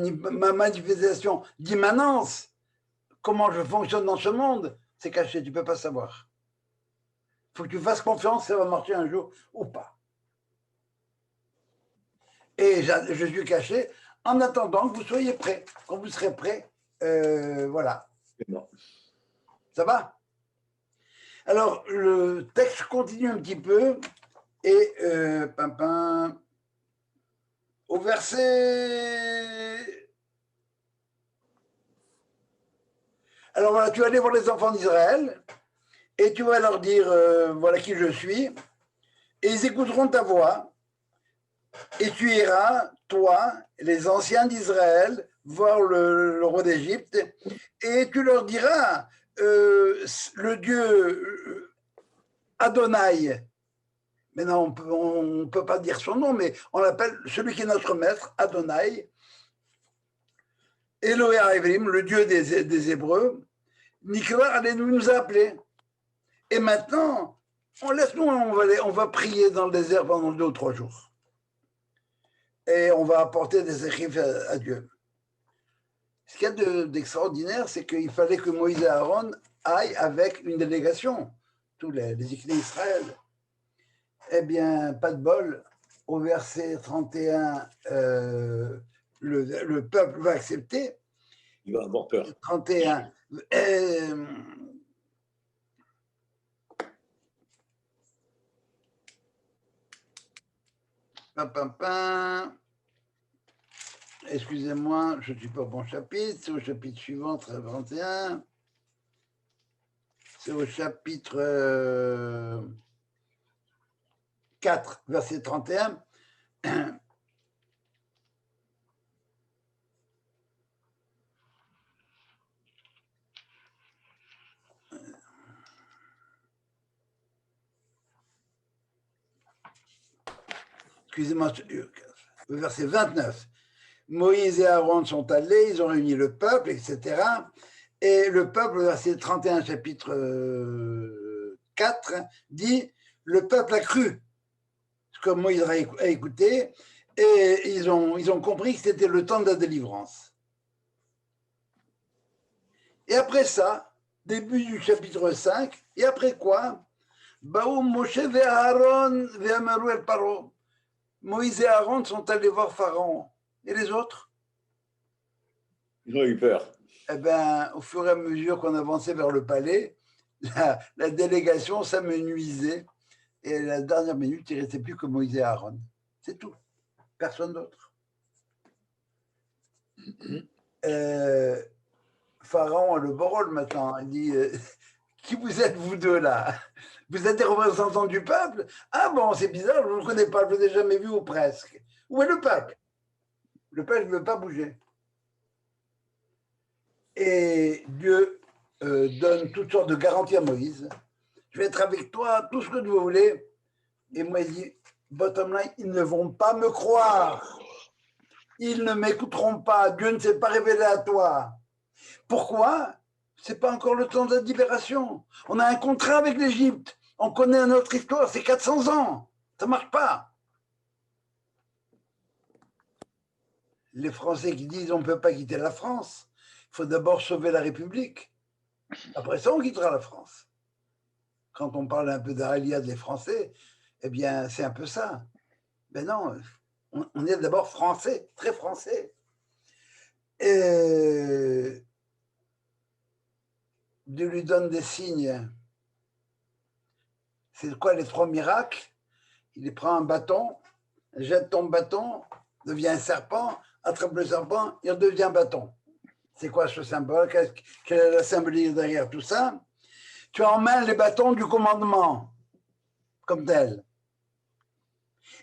manifestation d'immanence, comment je fonctionne dans ce monde, c'est caché, tu ne peux pas savoir. Il faut que tu fasses confiance, ça va marcher un jour ou pas. Et je suis caché en attendant que vous soyez prêts. Quand vous serez prêts, voilà. Bon. Ça va? Alors, le texte continue un petit peu et au verset... Alors voilà, tu vas aller voir les enfants d'Israël et tu vas leur dire, voilà qui je suis, et ils écouteront ta voix, et tu iras, toi, les anciens d'Israël, voir le roi d'Égypte, et tu leur diras, le Dieu Adonai, maintenant on ne peut pas dire son nom, mais on l'appelle celui qui est notre maître, Adonai, Elohé Haïvrim, le Dieu des Hébreux, Nikra allait nous appeler. Et maintenant, on va prier dans le désert pendant 2 ou 3 jours. Et on va apporter des écrits à Dieu. Ce qu'il y a d'extraordinaire, c'est qu'il fallait que Moïse et Aaron aillent avec une délégation, tous les écrits d'Israël. Eh bien, pas de bol, au verset 31, le peuple va accepter. Il va avoir peur. 31. Excusez-moi, je ne suis pas au bon chapitre, c'est au chapitre suivant, 31. C'est au chapitre 4, verset 31. Excusez-moi, le verset 29. Moïse et Aaron sont allés, ils ont réuni le peuple, etc. Et le peuple, verset 31, chapitre 4, dit, le peuple a cru ce que Moïse a écouté, et ils ont compris que c'était le temps de la délivrance. Et après ça, début du chapitre 5, et après quoi? Baou Moshe et Aaron ve'amaru el Paro. Moïse et Aaron sont allés voir Pharaon. Et les autres? Ils ont eu peur. Eh bien, au fur et à mesure qu'on avançait vers le palais, la délégation s'amenuisait. Et à la dernière minute, il ne restait plus que Moïse et Aaron. C'est tout. Personne d'autre. Pharaon a le beau rôle maintenant. Il dit, qui vous êtes, vous deux, là? Vous êtes des représentants du peuple? Ah bon, c'est bizarre, je ne vous connais pas, je ne vous ai jamais vu ou presque. Où est le peuple? Le peuple ne veut pas bouger. Et Dieu donne toutes sortes de garanties à Moïse. Je vais être avec toi, tout ce que vous voulez. Et Moïse dit, bottom line, ils ne vont pas me croire. Ils ne m'écouteront pas. Dieu ne s'est pas révélé à toi. Pourquoi? C'est pas encore le temps de la libération. On a un contrat avec l'Égypte. On connaît notre histoire, c'est 400 ans. Ça ne marche pas. Les Français qui disent on ne peut pas quitter la France, il faut d'abord sauver la République. Après ça, on quittera la France. Quand on parle un peu d'Alia des Français, eh bien, c'est un peu ça. Mais non, on est d'abord français, très français. Et Dieu lui donne des signes. C'est quoi les 3 miracles? Il prend un bâton, jette ton bâton, devient un serpent, attrape le serpent, il redevient un bâton. C'est quoi ce symbole? Quelle est la symbolique derrière tout ça? Tu as en main les bâtons du commandement, comme tel.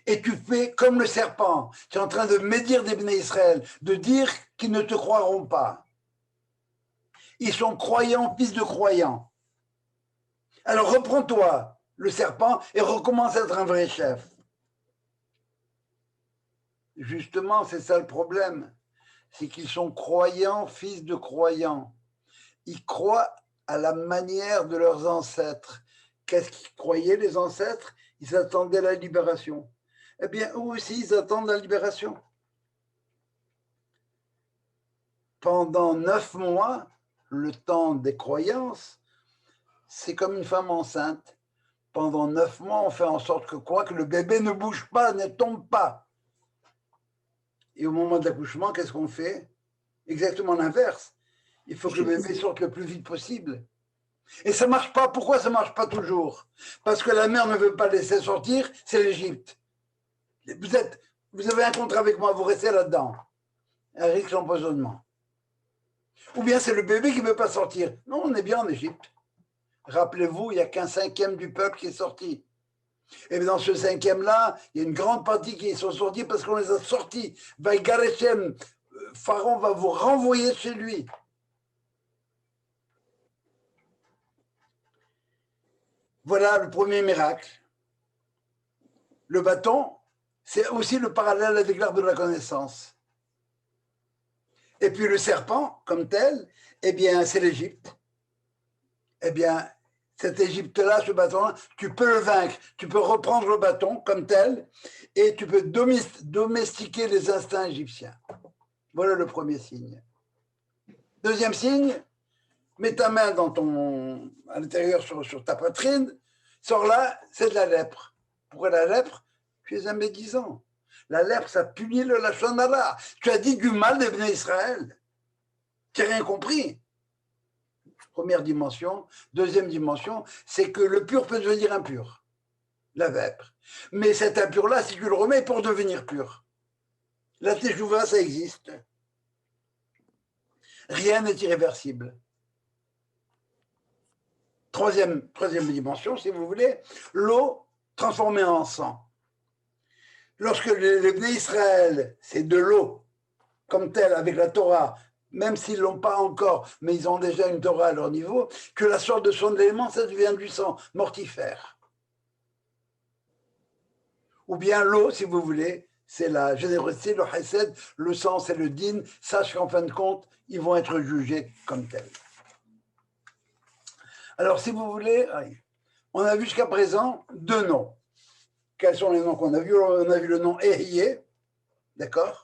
Et tu fais comme le serpent. Tu es en train de médire des béné Israël, de dire qu'ils ne te croiront pas. Ils sont croyants, fils de croyants. Alors reprends-toi, le serpent, et recommence à être un vrai chef. Justement, c'est ça le problème. C'est qu'ils sont croyants, fils de croyants. Ils croient à la manière de leurs ancêtres. Qu'est-ce qu'ils croyaient, les ancêtres? Ils attendaient la libération. Eh bien, eux aussi, ils attendent la libération. Pendant 9 mois, le temps des croyances, c'est comme une femme enceinte. Pendant 9 mois, on fait en sorte que quoi? Que le bébé ne bouge pas, ne tombe pas. Et au moment de l'accouchement, qu'est-ce qu'on fait? Exactement l'inverse. Il faut que le bébé sorte le plus vite possible. Et ça ne marche pas. Pourquoi ça ne marche pas toujours? Parce que la mère ne veut pas laisser sortir, c'est l'Égypte. Vous avez un contrat avec moi, vous restez là-dedans. Un risque d'empoisonnement. Ou bien c'est le bébé qui ne veut pas sortir. Non, on est bien en Égypte. Rappelez-vous, il n'y a qu'un 5e du peuple qui est sorti. Et dans ce 5e-là, il y a une grande partie qui sont sortis parce qu'on les a sortis. Vaïgarechem, Pharaon va vous renvoyer chez lui. Voilà le premier miracle. Le bâton, c'est aussi le parallèle avec l'arbre de la connaissance. Et puis le serpent, comme tel, eh bien, c'est l'Égypte. Eh bien, cet Égypte-là, ce bâton-là, tu peux le vaincre. Tu peux reprendre le bâton comme tel et tu peux domestiquer les instincts égyptiens. Voilà le premier signe. Deuxième signe, mets ta main à l'intérieur sur ta poitrine, sors là, c'est de la lèpre. Pourquoi la lèpre? Tu es un médisant. La lèpre, ça punit le lachon hara. Tu as dit du mal des béné Israël. Tu n'as rien compris. Première dimension. Deuxième dimension, c'est que le pur peut devenir impur. La vêpre. Mais cet impur-là, si tu le remets, pour devenir pur. La teshuvah, ça existe. Rien n'est irréversible. Troisième dimension, si vous voulez, l'eau transformée en sang. Lorsque les béné Israël, c'est de l'eau, comme telle, avec la Torah, même s'ils ne l'ont pas encore, mais ils ont déjà une Torah à leur niveau, que la sorte de son élément, ça devient du sang mortifère. Ou bien l'eau, si vous voulez, c'est la générosité, le chesed, le sang, c'est le din, sache qu'en fin de compte, ils vont être jugés comme tels. Alors, si vous voulez, on a vu jusqu'à présent 2 noms. Quels sont les noms qu'on a vus? On a vu le nom Ehyeh, d'accord?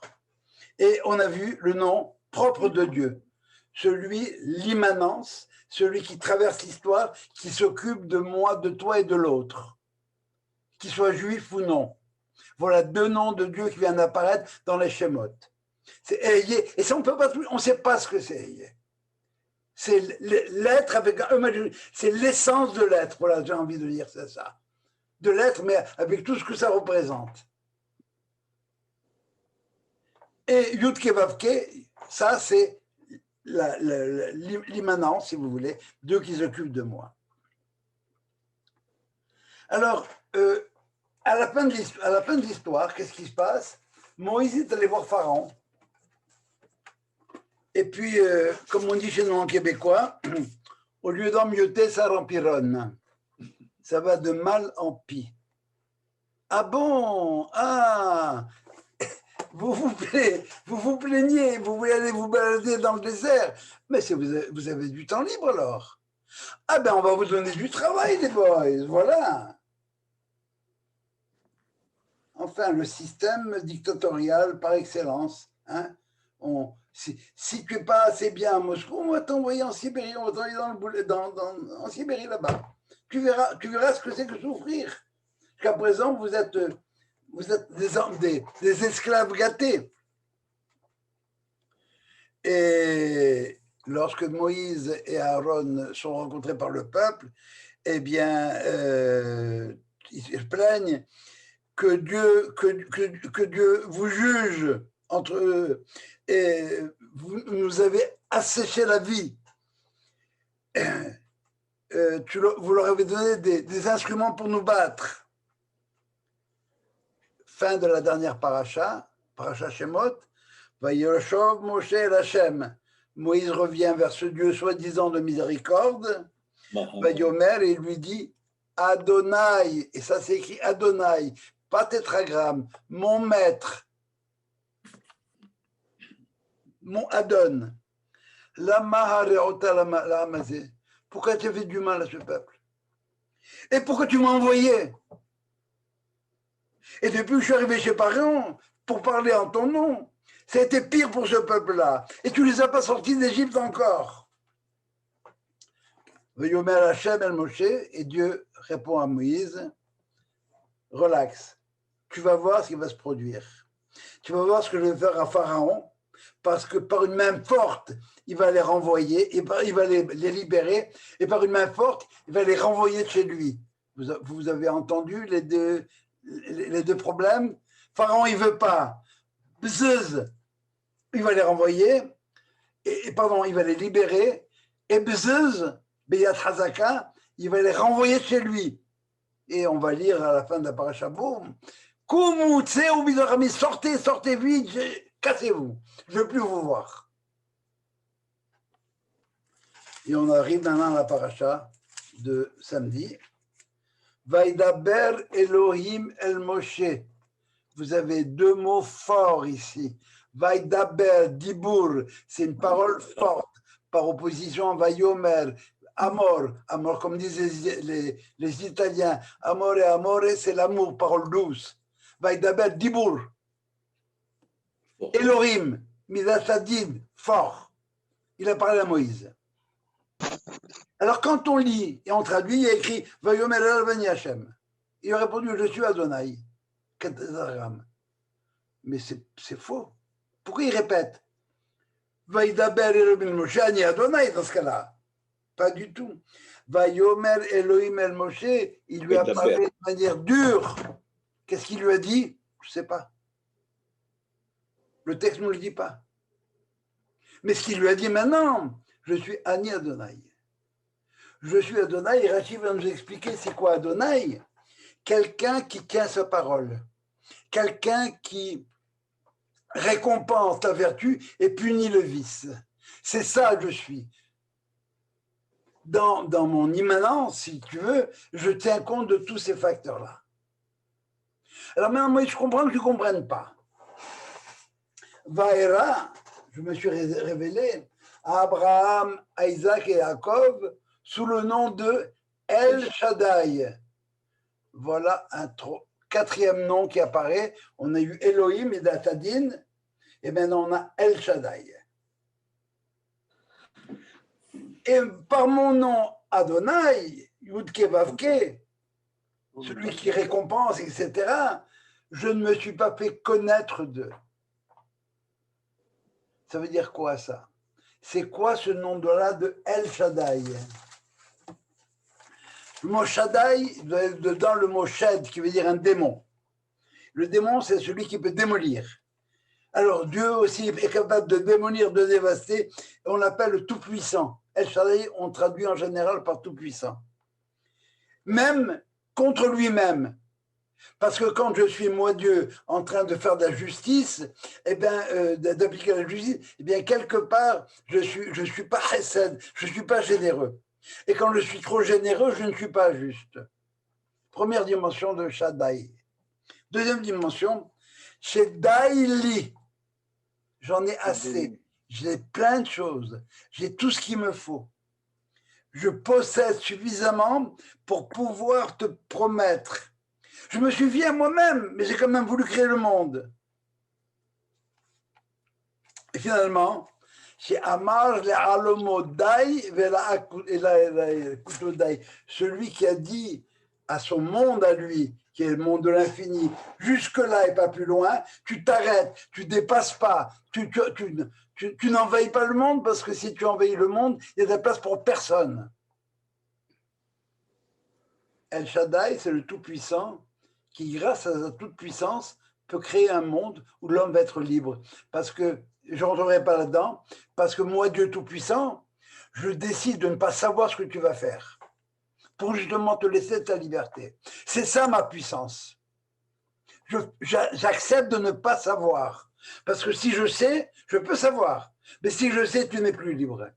Et on a vu le nom propre de Dieu, celui, l'immanence, celui qui traverse l'histoire, qui s'occupe de moi, de toi et de l'autre, qu'il soit juif ou non. Voilà 2 noms de Dieu qui viennent d'apparaître dans les Shemot. C'est Ehyeh, et ça on peut pas, on ne sait pas ce que c'est Ehyeh. C'est l'être avec un E majuscule, c'est l'essence de l'être, voilà, j'ai envie de dire, c'est ça. De l'être, mais avec tout ce que ça représente. Et Yud-Ke Vav-Ke, ça c'est l'immanence, si vous voulez, Dieu qui s'occupe de moi. Alors, à la fin de l'histoire, qu'est-ce qui se passe? Moïse est allé voir Pharaon. Et puis, comme on dit chez nous en québécois, au lieu d'emmieuter, ça rempironne. Ça va de mal en pis. Ah bon? Ah! Vous vous plaignez, vous voulez aller vous balader dans le désert. Mais vous avez du temps libre alors. Ah ben, on va vous donner du travail, les boys. Voilà. Enfin, le système dictatorial par excellence. Hein? Si tu n'es pas assez bien à Moscou, on va t'envoyer en Sibérie, on va t'envoyer en Sibérie là-bas. Tu verras ce que c'est que souffrir. Jusqu'à présent, vous êtes des esclaves gâtés. Et lorsque Moïse et Aaron sont rencontrés par le peuple, eh bien, ils se plaignent que Dieu vous juge entre eux et vous nous avez asséché la vie. Vous leur avez donné des instruments pour nous battre. Fin de la dernière paracha Shemot. Vayoshov Moshe el Hashem. Moïse revient vers ce Dieu soi-disant de miséricorde. Vayomer, et il lui dit Adonai, et ça c'est écrit Adonai, pas tétragramme, mon maître, mon Adon. Pourquoi tu as fait du mal à ce peuple? Et pourquoi tu m'as envoyé? Et depuis que je suis arrivé chez Pharaon pour parler en ton nom, ça a été pire pour ce peuple-là. Et tu ne les as pas sortis d'Égypte encore. Vayomer Hashem el Moshe, et Dieu répond à Moïse, relax, tu vas voir ce qui va se produire. Tu vas voir ce que je vais faire à Pharaon, parce que par une main forte, il va les renvoyer, il va les libérer, et par une main forte, il va les renvoyer de chez lui. Vous avez entendu les deux problèmes? Pharaon, il ne veut pas. Bzeuz, il va les renvoyer, il va les libérer, et Bzeuz, Beyat Hazaka, il va les renvoyer de chez lui. Et on va lire à la fin de la paracha, boum, Koumou, Tseou, Bidorami, sortez vite, cassez-vous, je ne veux plus vous voir. Et on arrive maintenant à la paracha de samedi. Vaidaber Elohim el Moshe. Vous avez deux mots forts ici. Vaidaber, Dibour, c'est une parole forte, par opposition à Vayomer, Amor, comme disent les Italiens. Amore, c'est l'amour, parole douce. Vaidaber, Dibour. Elohim, Midatadin, fort. Il a parlé à Moïse. Alors, quand on lit et on traduit, il y a écrit Vayomer el Hashem. Il a répondu je suis Adonai. Mais c'est faux. Pourquoi il répète Vaidaber Elohim Moshe Ani Adonai dans ce cas-là? Pas du tout. Vayomer Elohim el Moshe, il lui a parlé de manière dure. Qu'est-ce qu'il lui a dit? Je ne sais pas. Le texte ne nous le dit pas. Mais ce qu'il lui a dit maintenant, je suis Ani Adonai. Je suis Adonai, et Rachid va nous expliquer c'est quoi Adonai. Quelqu'un qui tient sa parole. Quelqu'un qui récompense la vertu et punit le vice. C'est ça que je suis. Dans mon immanence, si tu veux, je tiens compte de tous ces facteurs-là. Alors maintenant, moi, je comprends que tu ne comprennes pas. Vaera, je me suis révélé à Abraham, à Isaac et à Jacob sous le nom de El Shaddai. Voilà un quatrième nom qui apparaît. On a eu Elohim et Datadin, et maintenant on a El Shaddai. Et par mon nom Adonai, Yudke Vavke, celui qui récompense, etc., je ne me suis pas fait connaître d'eux. Ça veut dire quoi ça? C'est quoi ce nom-là de El Shaddai? Le mot Shaddai, dedans le mot Shed, qui veut dire un démon. Le démon, c'est celui qui peut démolir. Alors, Dieu aussi est capable de démolir, de dévaster, et on l'appelle le Tout-Puissant. El Shaddai, on traduit en général par Tout-Puissant. Même contre lui-même. Parce que quand je suis, moi, Dieu, en train de faire de la justice, eh bien, d'appliquer la justice, eh bien, quelque part, je suis pas chesed, je suis pas généreux. Et quand je suis trop généreux, je ne suis pas juste. Première dimension de Shaddai. Deuxième dimension, Shadaili. J'en ai assez. J'ai plein de choses. J'ai tout ce qu'il me faut. Je possède suffisamment pour pouvoir te promettre. Je me suis fié à moi-même, mais j'ai quand même voulu créer le monde. Et finalement, chez Amar le Alomodai, celui qui a dit à son monde à lui, qui est le monde de l'infini, jusque-là et pas plus loin, tu t'arrêtes, tu dépasses pas, tu n'envahis pas le monde, parce que si tu envahis le monde, il y a de la place pour personne. El Shaddai, c'est le Tout-Puissant qui, grâce à sa toute-puissance, peut créer un monde où l'homme va être libre. Parce que, je ne rentrerai pas là-dedans, parce que moi, Dieu Tout-Puissant, je décide de ne pas savoir ce que tu vas faire, pour justement te laisser ta liberté. C'est ça ma puissance. J'accepte de ne pas savoir. Parce que si je sais, je peux savoir. Mais si je sais, tu n'es plus libre.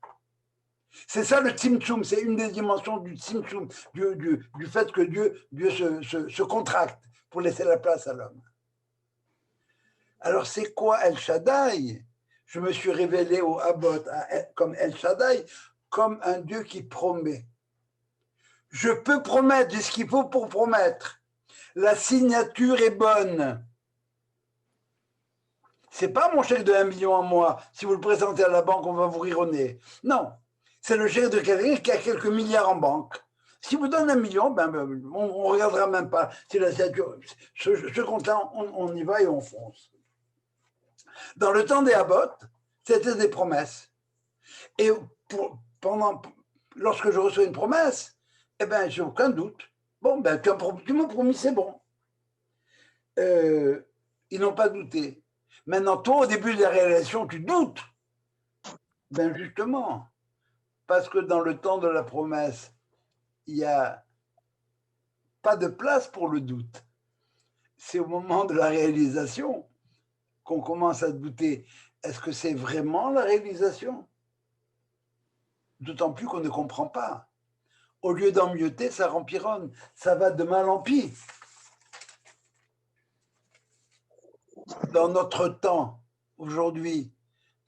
C'est ça le Tzimtzum, c'est une des dimensions du Tzimtzum, du fait que Dieu se contracte pour laisser la place à l'homme. Alors c'est quoi El Shaddai? Je me suis révélé au Habot comme El Shaddai, comme un Dieu qui promet. Je peux promettre, j'ai ce qu'il faut pour promettre. La signature est bonne. C'est pas mon chèque de 1 million en mois. Si vous le présentez à la banque, on va vous rire au nez. Non, c'est le chèque de quelqu'un qui a quelques milliards en banque. Si vous donnez 1 million, on ne regardera même pas. Si la signature, ce compte-là, on y va et on fonce. Dans le temps des Habot, c'était des promesses. Et lorsque je reçois une promesse, eh ben, j'ai aucun doute. Bon, ben, tu m'as promis, c'est bon. Ils n'ont pas douté. Maintenant, toi, au début de la réalisation, tu doutes. Ben justement, parce que dans le temps de la promesse, il n'y a pas de place pour le doute. C'est au moment de la réalisation qu'on commence à douter. Est-ce que c'est vraiment la réalisation? D'autant plus qu'on ne comprend pas. Au lieu d'emmieuter, ça rempironne. Ça va de mal en pis. Dans notre temps, aujourd'hui,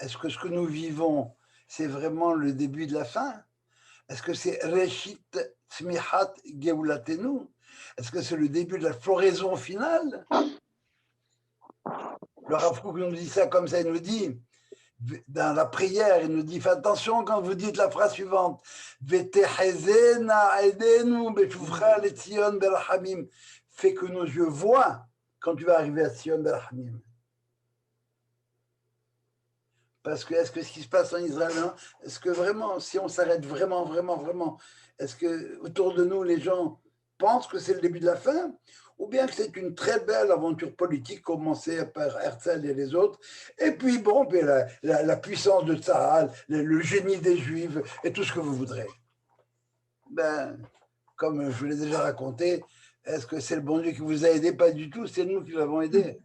est-ce que ce que nous vivons, c'est vraiment le début de la fin? Est-ce que c'est Reshit Tzmihat Geulatenu? Est-ce que c'est le début de la floraison finale? Le Rav Kook nous dit ça comme ça, il nous dit, dans la prière, il nous dit, faites attention quand vous dites la phrase suivante, fais que nos yeux voient quand tu vas arriver à Sion Berachamim. Parce que est-ce que ce qui se passe en Israël, est-ce que vraiment, si on s'arrête vraiment, est-ce que autour de nous, les gens pensent que c'est le début de la fin, ou bien que c'est une très belle aventure politique commencée par Herzl et les autres, et puis bon, puis la puissance de Tzahal, le génie des Juifs, et tout ce que vous voudrez. Ben, comme je vous l'ai déjà raconté, est-ce que c'est le bon Dieu qui vous a aidé? Pas du tout, c'est nous qui l'avons aidé.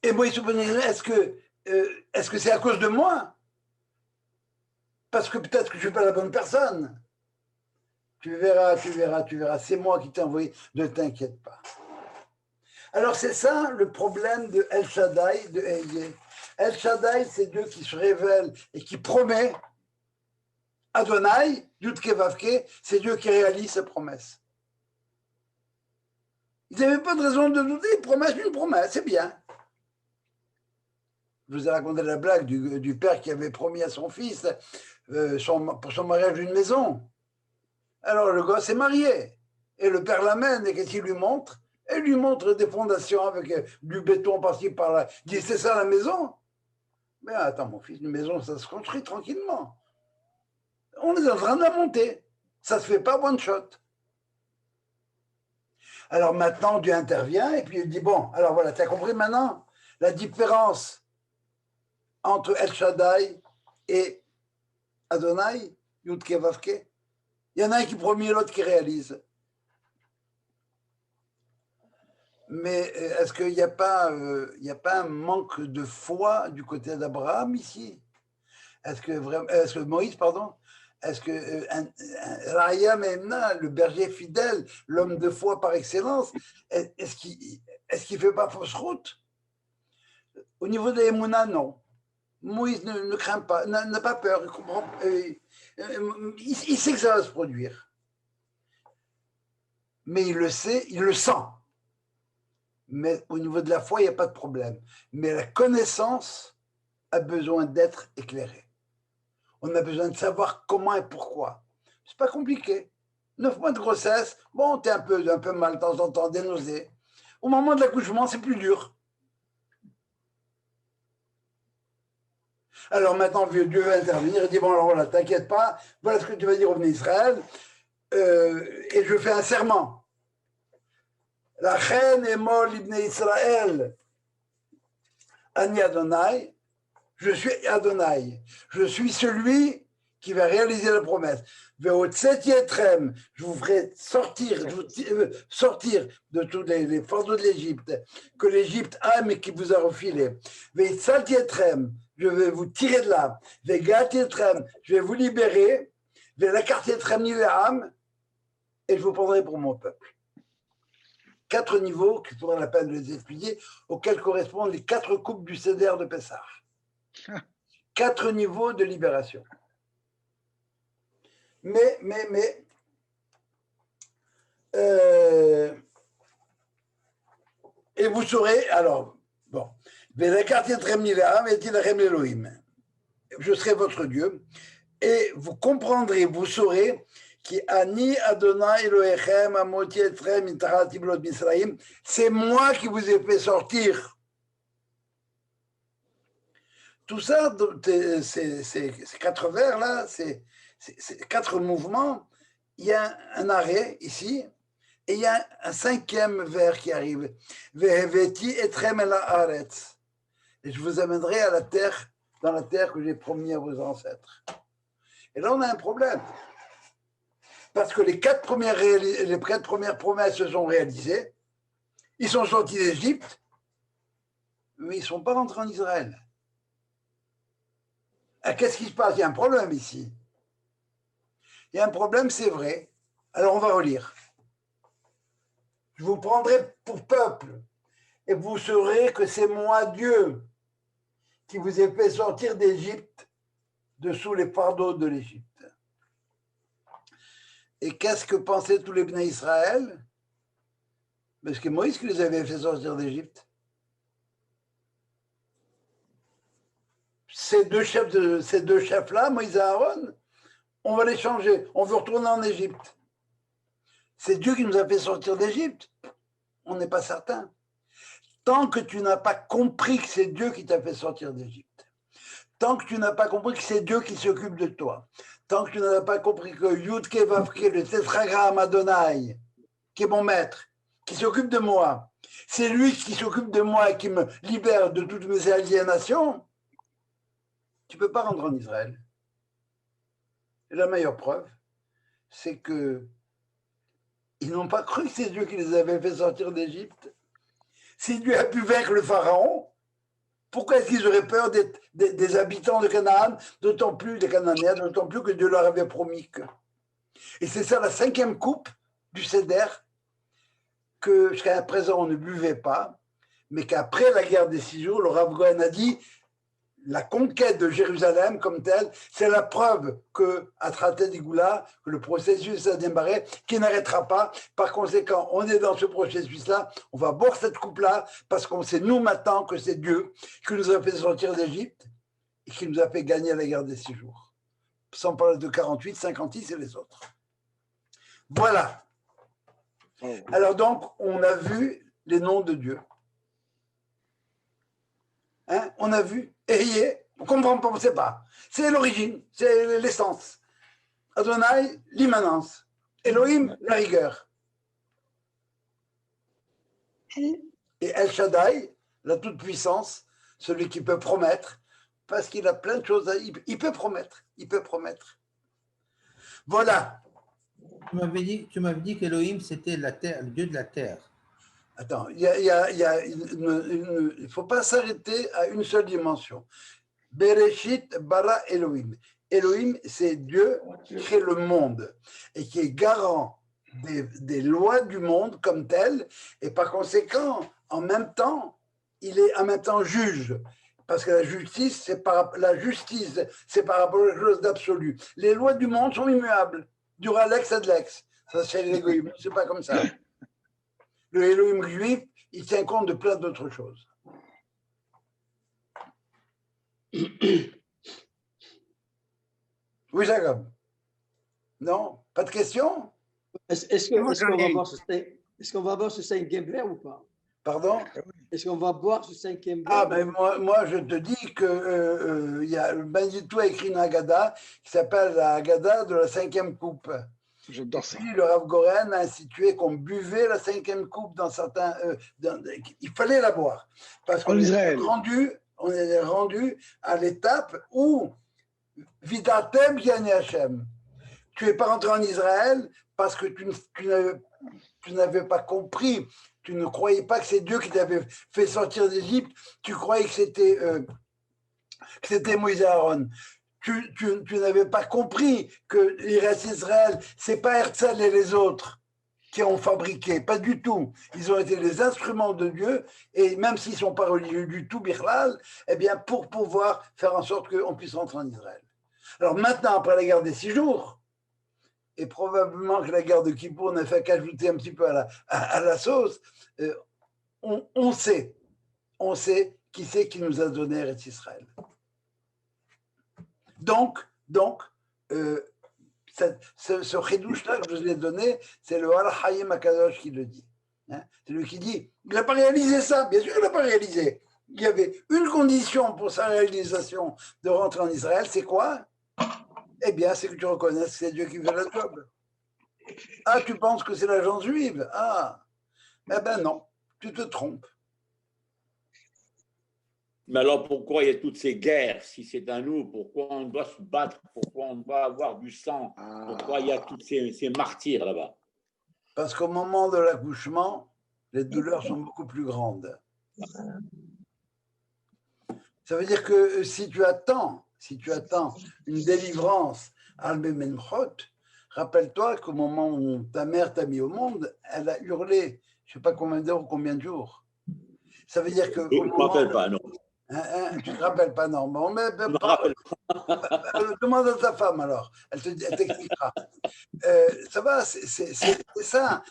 Et moi, est-ce que c'est à cause de moi? Parce que peut-être que je ne suis pas la bonne personne. Tu verras, c'est moi qui t'ai envoyé, ne t'inquiète pas. Alors c'est ça le problème de El Shaddai, de Ehyeh. El Shaddai, c'est Dieu qui se révèle et qui promet. Adonai, Yudke Vavke, c'est Dieu qui réalise ses promesses. Ils n'avaient pas de raison de douter, une promesse, c'est bien. Je vous ai raconté la blague du père qui avait promis à son fils pour son mariage une maison. Alors le gars s'est marié. Et le père l'amène et qu'est-ce qu'il lui montre? Et il lui montre des fondations avec du béton par-ci par-là. Il dit, c'est ça la maison? Mais attends mon fils, une maison ça se construit tranquillement. On est en train de la monter. Ça ne se fait pas one shot. Alors maintenant Dieu intervient et puis il dit, bon, alors voilà, tu as compris maintenant la différence entre El Shaddai et Adonai, Yudke Vavke. Il y en a un qui promet et l'autre qui réalise. Mais est-ce qu'il n'y a pas, un manque de foi du côté d'Abraham ici? Est-ce que Moïse, pardon, est-ce que Raya Memna, le berger fidèle, l'homme de foi par excellence, est-ce qu'il fait pas fausse route? Au niveau de l'Emouna, non. Moïse ne craint pas, n'a pas peur, il comprend. Il sait que ça va se produire. Mais il le sait, il le sent. Mais au niveau de la foi, il n'y a pas de problème. Mais la connaissance a besoin d'être éclairée. On a besoin de savoir comment et pourquoi. C'est pas compliqué. 9 mois de grossesse, bon, t'es un peu mal de temps en temps, des nausées. Au moment de l'accouchement, c'est plus dur. Alors maintenant, Dieu va intervenir et dit, bon, alors voilà, t'inquiète pas, voilà ce que tu vas dire au Bnei Israël, et je fais un serment. La reine est mort, l'Ibné Israël, Ani Adonai, je suis Adonai, je suis celui qui va réaliser la promesse. Je vous ferai sortir, de tous les fardeaux de l'Égypte, que l'Égypte aime et qui vous a refilé. Je vais vous tirer de là. Je vais vous libérer. Et je vous prendrai pour mon peuple. 4 niveaux, qui faudra la peine de les étudier, auxquels correspondent les 4 coupes du Seder de Pessah. 4 niveaux de libération. Mais, et vous saurez, alors, bon, je serai votre Dieu, et vous comprendrez, vous saurez, c'est moi qui vous ai fait sortir. Tout ça, ces 4 vers-là, ces 4 mouvements, il y a un arrêt ici, et il y a un 5e vers qui arrive. Et je vous amènerai à la terre, dans la terre que j'ai promis à vos ancêtres. Et là, on a un problème. Parce que les 4 premières promesses se sont réalisées. Ils sont sortis d'Égypte, mais ils ne sont pas rentrés en Israël. Qu'est-ce qui se passe? Il y a un problème ici. Il y a un problème, c'est vrai. Alors on va relire. Je vous prendrai pour peuple, et vous saurez que c'est moi, Dieu, qui vous ai fait sortir d'Égypte, de sous les fardeaux de l'Égypte. Et qu'est-ce que pensaient tous les Bnei Israël? Parce que Moïse qui les avait fait sortir d'Égypte. Ces deux chefs-là, Moïse et Aaron, on va les changer. On veut retourner en Égypte. C'est Dieu qui nous a fait sortir d'Égypte. On n'est pas certain. Tant que tu n'as pas compris que c'est Dieu qui t'a fait sortir d'Égypte, tant que tu n'as pas compris que c'est Dieu qui s'occupe de toi, tant que tu n'as pas compris que Yud-Ke Vav-Ke, le tétragramme Adonai, qui est mon maître, qui s'occupe de moi, c'est lui qui s'occupe de moi et qui me libère de toutes mes aliénations, tu ne peux pas rentrer en Israël. Et la meilleure preuve, c'est que ils n'ont pas cru que c'est Dieu qui les avait fait sortir d'Égypte. Si Dieu a pu vaincre le Pharaon, pourquoi est-ce qu'ils auraient peur des habitants de Canaan, d'autant plus des Cananéens, d'autant plus que Dieu leur avait promis que. Et c'est ça la 5e coupe du Seder, que jusqu'à présent on ne buvait pas, mais qu'après la guerre des 6 jours, le Rav Gohen a dit la conquête de Jérusalem comme telle, c'est la preuve que, à Traté d'Igoula, que le processus a démarré, qui n'arrêtera pas. Par conséquent, on est dans ce processus-là, on va boire cette coupe-là, parce qu'on sait nous maintenant que c'est Dieu qui nous a fait sortir d'Égypte et qui nous a fait gagner la guerre des 6 jours. Sans parler de 48, 56 et les autres. Voilà. Alors donc, on a vu les noms de Dieu. Hein? On a vu Ehyeh, on ne comprend pas, on ne sait pas. C'est l'origine, c'est l'essence. Adonai, l'immanence. Elohim, la rigueur. Et El Shaddai, la toute-puissance, celui qui peut promettre, parce qu'il a plein de choses à... Il peut promettre, il peut promettre. Voilà. Tu m'avais dit qu'Elohim, c'était la terre, le Dieu de la terre. Attends, il ne faut pas s'arrêter à une seule dimension. Bereshit bara Elohim. Elohim, c'est Dieu qui crée le monde et qui est garant des lois du monde comme telles, et par conséquent, en même temps, il est en même temps juge. Parce que la justice, c'est par rapport à quelque chose d'absolu. Les lois du monde sont immuables. Du Ralex à de l'ex. Ça, c'est l'égoïsme. C'est pas comme ça. Le Elohim juif, il tient compte de plein d'autres choses. Oui, Jacob. Non? Pas de questions? Est-ce qu'on va voir ce cinquième verre ou pas? Pardon? Est-ce qu'on va boire ce cinquième verre? Ah, ben moi, je te dis que y a, le Benedito a écrit une Haggadah qui s'appelle la Haggadah de la 5e coupe. J'adore ça. Puis, le Rav Goren a institué qu'on buvait la 5e coupe dans certains. Il fallait la boire. Parce qu'on est rendu à l'étape où Vidatem Yani Hashem. Tu n'es pas rentré en Israël parce que tu n'avais pas compris. Tu ne croyais pas que c'est Dieu qui t'avait fait sortir d'Égypte. Tu croyais que c'était Moïse et Aaron. Tu n'avais pas compris que les restes d'Israël, ce n'est pas Herzl et les autres qui ont fabriqué, pas du tout. Ils ont été les instruments de Dieu, et même s'ils ne sont pas religieux du tout, Birlal, eh bien, pour pouvoir faire en sorte qu'on puisse rentrer en Israël. Alors maintenant, après la guerre des 6 jours, et probablement que la guerre de Kippour n'a fait qu'ajouter un petit peu à la sauce, on sait qui c'est qui nous a donné Eretz Israël. Donc ce chidouche-là que je vous ai donné, c'est le Al Hayim Akadosh qui le dit. Hein? C'est lui qui dit, il n'a pas réalisé ça, bien sûr il n'a pas réalisé. Il y avait une condition pour sa réalisation de rentrer en Israël, c'est quoi? Eh bien, c'est que tu reconnaisses que c'est Dieu qui fait le job. Ah, tu penses que c'est l'agence juive? Ah, eh ben non, tu te trompes. Mais alors pourquoi il y a toutes ces guerres si c'est à nous? Pourquoi on doit se battre? Pourquoi on doit avoir du sang? Pourquoi il y a tous ces martyrs là-bas? Parce qu'au moment de l'accouchement, les douleurs sont beaucoup plus grandes. Ça veut dire que si tu attends une délivrance à Menchot, rappelle-toi qu'au moment où ta mère t'a mis au monde, elle a hurlé, je ne sais pas combien d'heures ou combien de jours. Ça veut dire que... Je ne me rappelle pas, non. Tu ne te rappelles pas, non. Bon, mais, Je me rappelle demande à ta femme alors, elle t'expliquera. Ça va, c'est ça.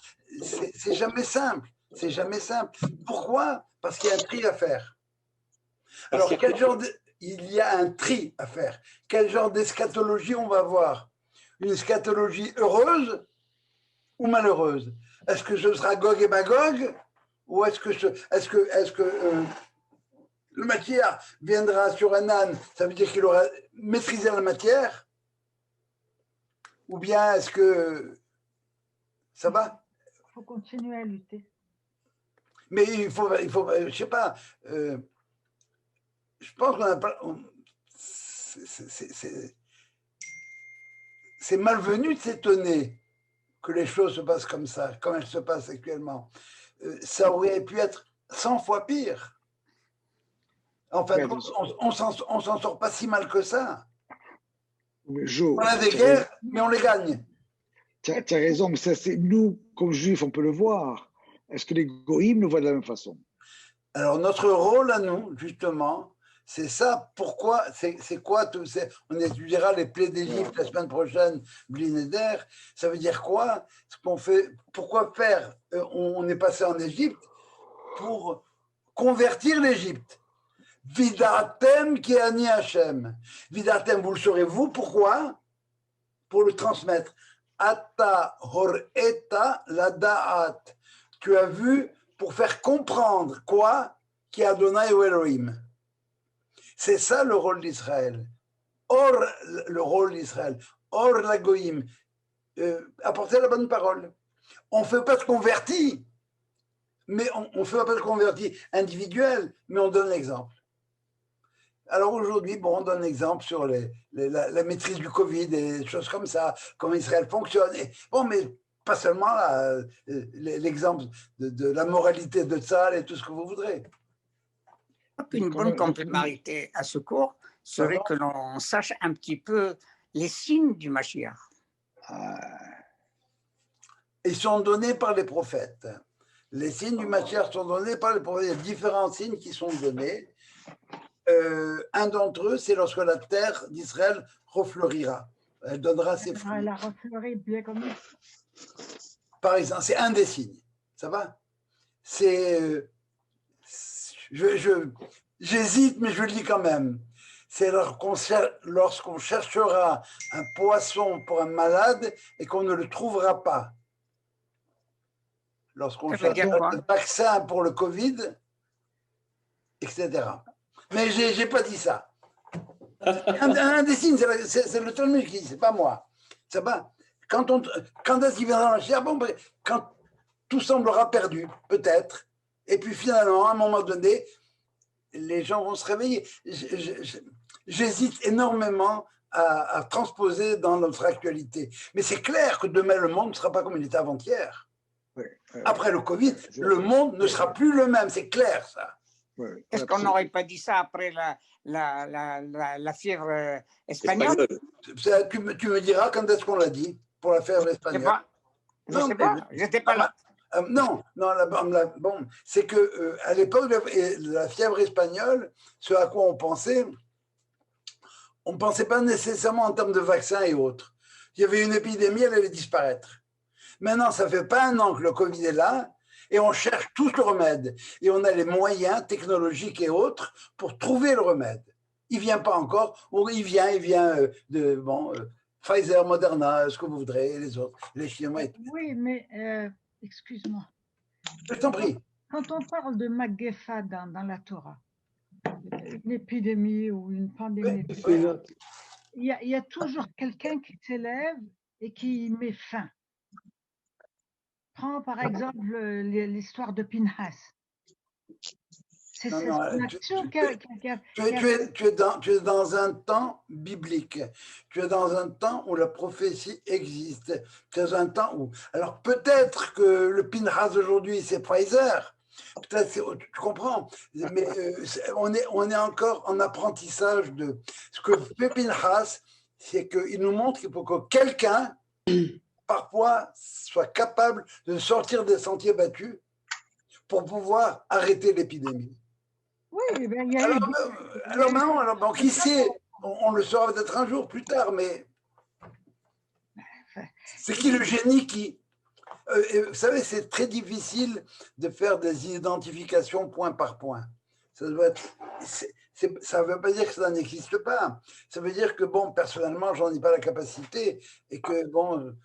C'est jamais simple. C'est jamais simple. Pourquoi? Parce qu'il y a un tri à faire. Alors, il y a un tri à faire. Quel genre d'eschatologie on va avoir? Une eschatologie heureuse ou malheureuse? Est-ce que ce sera Gog et Magog? Ou est-ce que le matière viendra sur un âne, ça veut dire qu'il aura maîtrisé la matière? Ou bien est-ce que ça va? Il faut continuer à lutter. Mais il faut je ne sais pas, je pense qu'on n'a pas... C'est malvenu de s'étonner que les choses se passent comme ça, comme elles se passent actuellement. Ça aurait pu être 100 fois pire. En fait, on s'en sort pas si mal que ça. On a des guerres, mais on les gagne. Tu as raison, mais ça, c'est nous, comme juifs, on peut le voir. Est-ce que les goïms le voient de la même façon? Alors, notre rôle à nous, justement, c'est ça. Pourquoi? C'est quoi? On étudiera les plaies d'Égypte la semaine prochaine, Blineder. Ça veut dire quoi? Ce qu'on fait. Pourquoi faire? On est passé en Égypte pour convertir l'Égypte. Vidatem ki ani Hashem. Vidatem, vous le saurez vous. Pourquoi? Pour le transmettre. Ata hor eta la da'at. Tu as vu pour faire comprendre quoi? Qui a donné au Elohim. C'est ça le rôle d'Israël. Or, le rôle d'Israël. Or, la goïm. Apporter la bonne parole. On ne fait pas de converti, mais on ne fait pas de converti individuel, mais on donne l'exemple. Alors aujourd'hui, bon, on donne l'exemple sur la maîtrise du Covid et des choses comme ça, comment Israël fonctionne. Et, bon, mais pas seulement l'exemple de la moralité de Tzahal et tout ce que vous voudrez. Une bonne complémentarité à ce cours serait que l'on sache un petit peu les signes du Mashiach. Ils sont donnés par les prophètes. Les signes du Mashiach sont donnés par les prophètes. Il y a différents signes qui sont donnés. Un d'entre eux, c'est lorsque la terre d'Israël refleurira. Elle donnera ses fruits. Elle a refleuri bien comme ça. Par exemple, c'est un des signes. Ça va? J'hésite, mais je le dis quand même. C'est lorsqu'on cherchera un poisson pour un malade et qu'on ne le trouvera pas. Lorsqu'on cherchera un vaccin pour le Covid, etc. Mais je n'ai pas dit ça. Un des signes, c'est le Talmud qui dit, c'est pas moi. Ça va? Quand est-ce qu'il viendra dans la bon, quand tout semblera perdu, peut-être, et puis finalement, à un moment donné, les gens vont se réveiller. J'hésite énormément à transposer dans notre actualité. Mais c'est clair que demain, le monde ne sera pas comme il était avant-hier. Après le Covid, le monde ne sera plus le même, c'est clair ça. Est-ce qu'on n'aurait pas dit ça après la fièvre espagnole? Tu me diras quand est-ce qu'on l'a dit pour la fièvre espagnole. Je ne sais pas, je n'étais pas là. Non, bon, c'est que à l'époque de la fièvre espagnole, ce à quoi on ne pensait pas nécessairement en termes de vaccins et autres. Il y avait une épidémie, elle allait disparaître. Maintenant, ça fait pas un an que le Covid est là et on cherche tous le remède. Et on a les moyens technologiques et autres pour trouver le remède. Il vient pas encore, ou il vient de Pfizer, Moderna, ce que vous voudrez, les autres, les Chinois. Oui, mais excuse-moi. Je t'en prie. Quand on parle de Magéfa dans la Torah, une épidémie ou une pandémie, il y a toujours quelqu'un qui s'élève et qui met fin. Prends par exemple l'histoire de Pinhas. C'est une action qui a... Tu es dans un temps biblique. Tu es dans un temps où la prophétie existe. Tu es dans un temps où... Alors peut-être que le Pinhas aujourd'hui, c'est Pfizer. Peut-être, tu comprends. Mais on est encore en apprentissage de... Ce que fait Pinhas, c'est qu'il nous montre qu'il faut que quelqu'un... parfois soit capable de sortir des sentiers battus pour pouvoir arrêter l'épidémie. Oui, ben, il y a alors, qui sait, on le saura peut-être un jour plus tard, mais c'est qui le génie qui... vous savez, c'est très difficile de faire des identifications point par point. Ça doit être... ça ne veut pas dire que ça n'existe pas. Ça veut dire que, bon, personnellement, j'en ai pas la capacité et que, bon...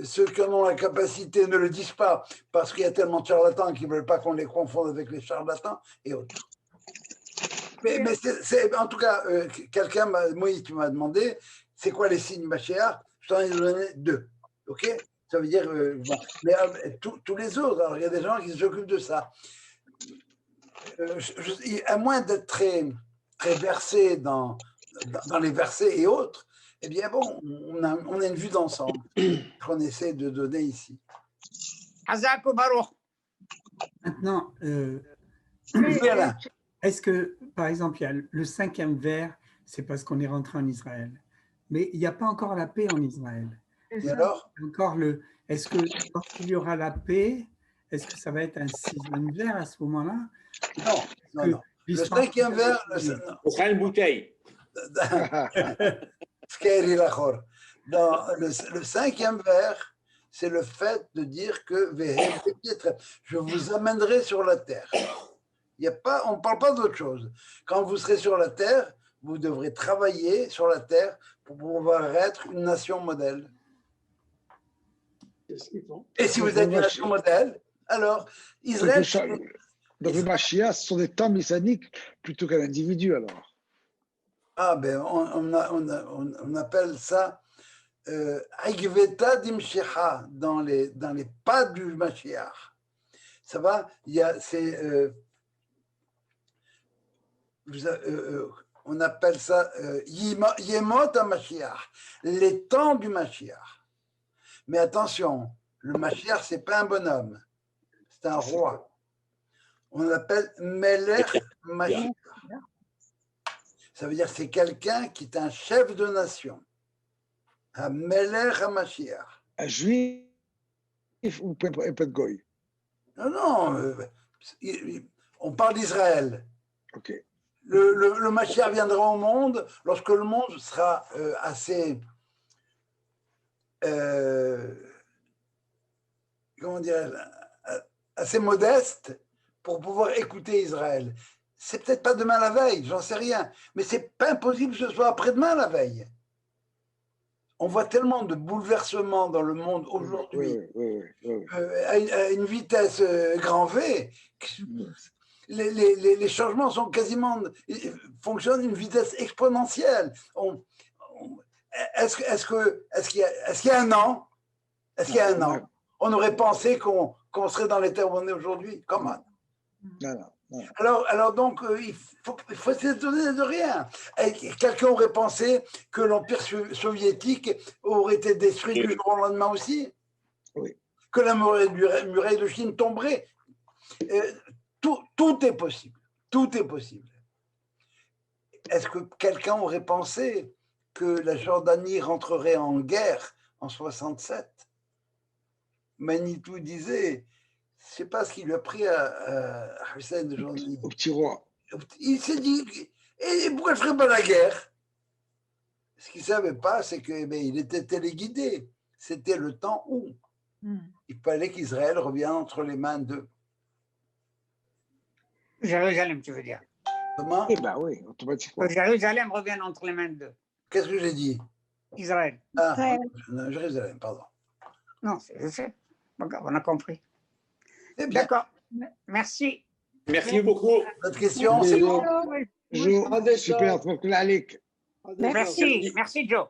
Ceux qui en ont la capacité ne le disent pas parce qu'il y a tellement de charlatans qui ne veulent pas qu'on les confonde avec les charlatans et autres. Mais en tout cas, quelqu'un, Moïse, tu m'as demandé, c'est quoi les signes Mashiach? Je t'en ai donné 2. OK? Ça veut dire, mais tous les autres, alors il y a des gens qui s'occupent de ça. À moins d'être très, très versé dans les versets et autres, eh bien, bon, on a une vue d'ensemble qu'on essaie de donner ici. Maintenant, est-ce que, par exemple, il y a le 5e vers, c'est parce qu'on est rentré en Israël, mais il n'y a pas encore la paix en Israël. Et alors est-ce que lorsqu'il y aura la paix, est-ce que ça va être un 6e vers à ce moment-là? Non. Le 5e vers, ce sera une bouteille. Dans le 5e vers, c'est le fait de dire que je vous amènerai sur la terre. On ne parle pas d'autre chose. Quand vous serez sur la terre, vous devrez travailler sur la terre pour pouvoir être une nation modèle. Et si vous êtes une nation modèle, alors Israël... Donc les Mashiach, ce sont des temps messianiques plutôt qu'un individu alors. Ah ben on appelle ça Aigveta d'Imshecha dans les pas du Mashiach. Ça va? On appelle ça Yemot HaMashiach, les temps du Mashiach. Mais attention, Le Mashiach, ce n'est pas un bonhomme, c'est un roi. On l'appelle Melech Mashiach. Ça veut dire que c'est quelqu'un qui est un chef de nation. Un Melech Mashiach. Un juif ou pas de goy? Non, non, on parle d'Israël. Ok. Le Mashiach viendra au monde lorsque le monde sera assez, comment dire, assez modeste pour pouvoir écouter Israël. C'est peut-être pas demain la veille, j'en sais rien, mais c'est pas impossible que ce soit après-demain la veille. On voit tellement de bouleversements dans le monde aujourd'hui à une vitesse grand V. Les changements sont quasiment fonctionnent à une vitesse exponentielle. Est-ce qu'il y a un an, on aurait pensé qu'on serait dans l'état où on est aujourd'hui? Comment? Non. Alors donc, il faut s'étonner de rien. Quelqu'un aurait pensé que l'Empire soviétique aurait été détruit du jour au lendemain aussi? Oui. Que la muraille de Chine tomberait? Tout est possible. Tout est possible. Est-ce que quelqu'un aurait pensé que la Jordanie rentrerait en guerre en 67? Manitou disait, je ne sais pas ce qu'il lui a pris à Hussein de Jordanie. Au petit roi. Il s'est dit, et pourquoi il ne ferait pas la guerre? Ce qu'il ne savait pas, c'est qu'il était téléguidé. C'était le temps où il fallait qu'Israël revienne entre les mains d'eux. Jérusalem, tu veux dire? Comment? Eh bien oui, automatiquement. Jérusalem revient entre les mains d'eux. Qu'est-ce que j'ai dit? Israël. Ah, Jérusalem, pardon. Non, je sais. On a compris. D'accord. Merci. Merci beaucoup. Votre question? Super, Merci, Joe.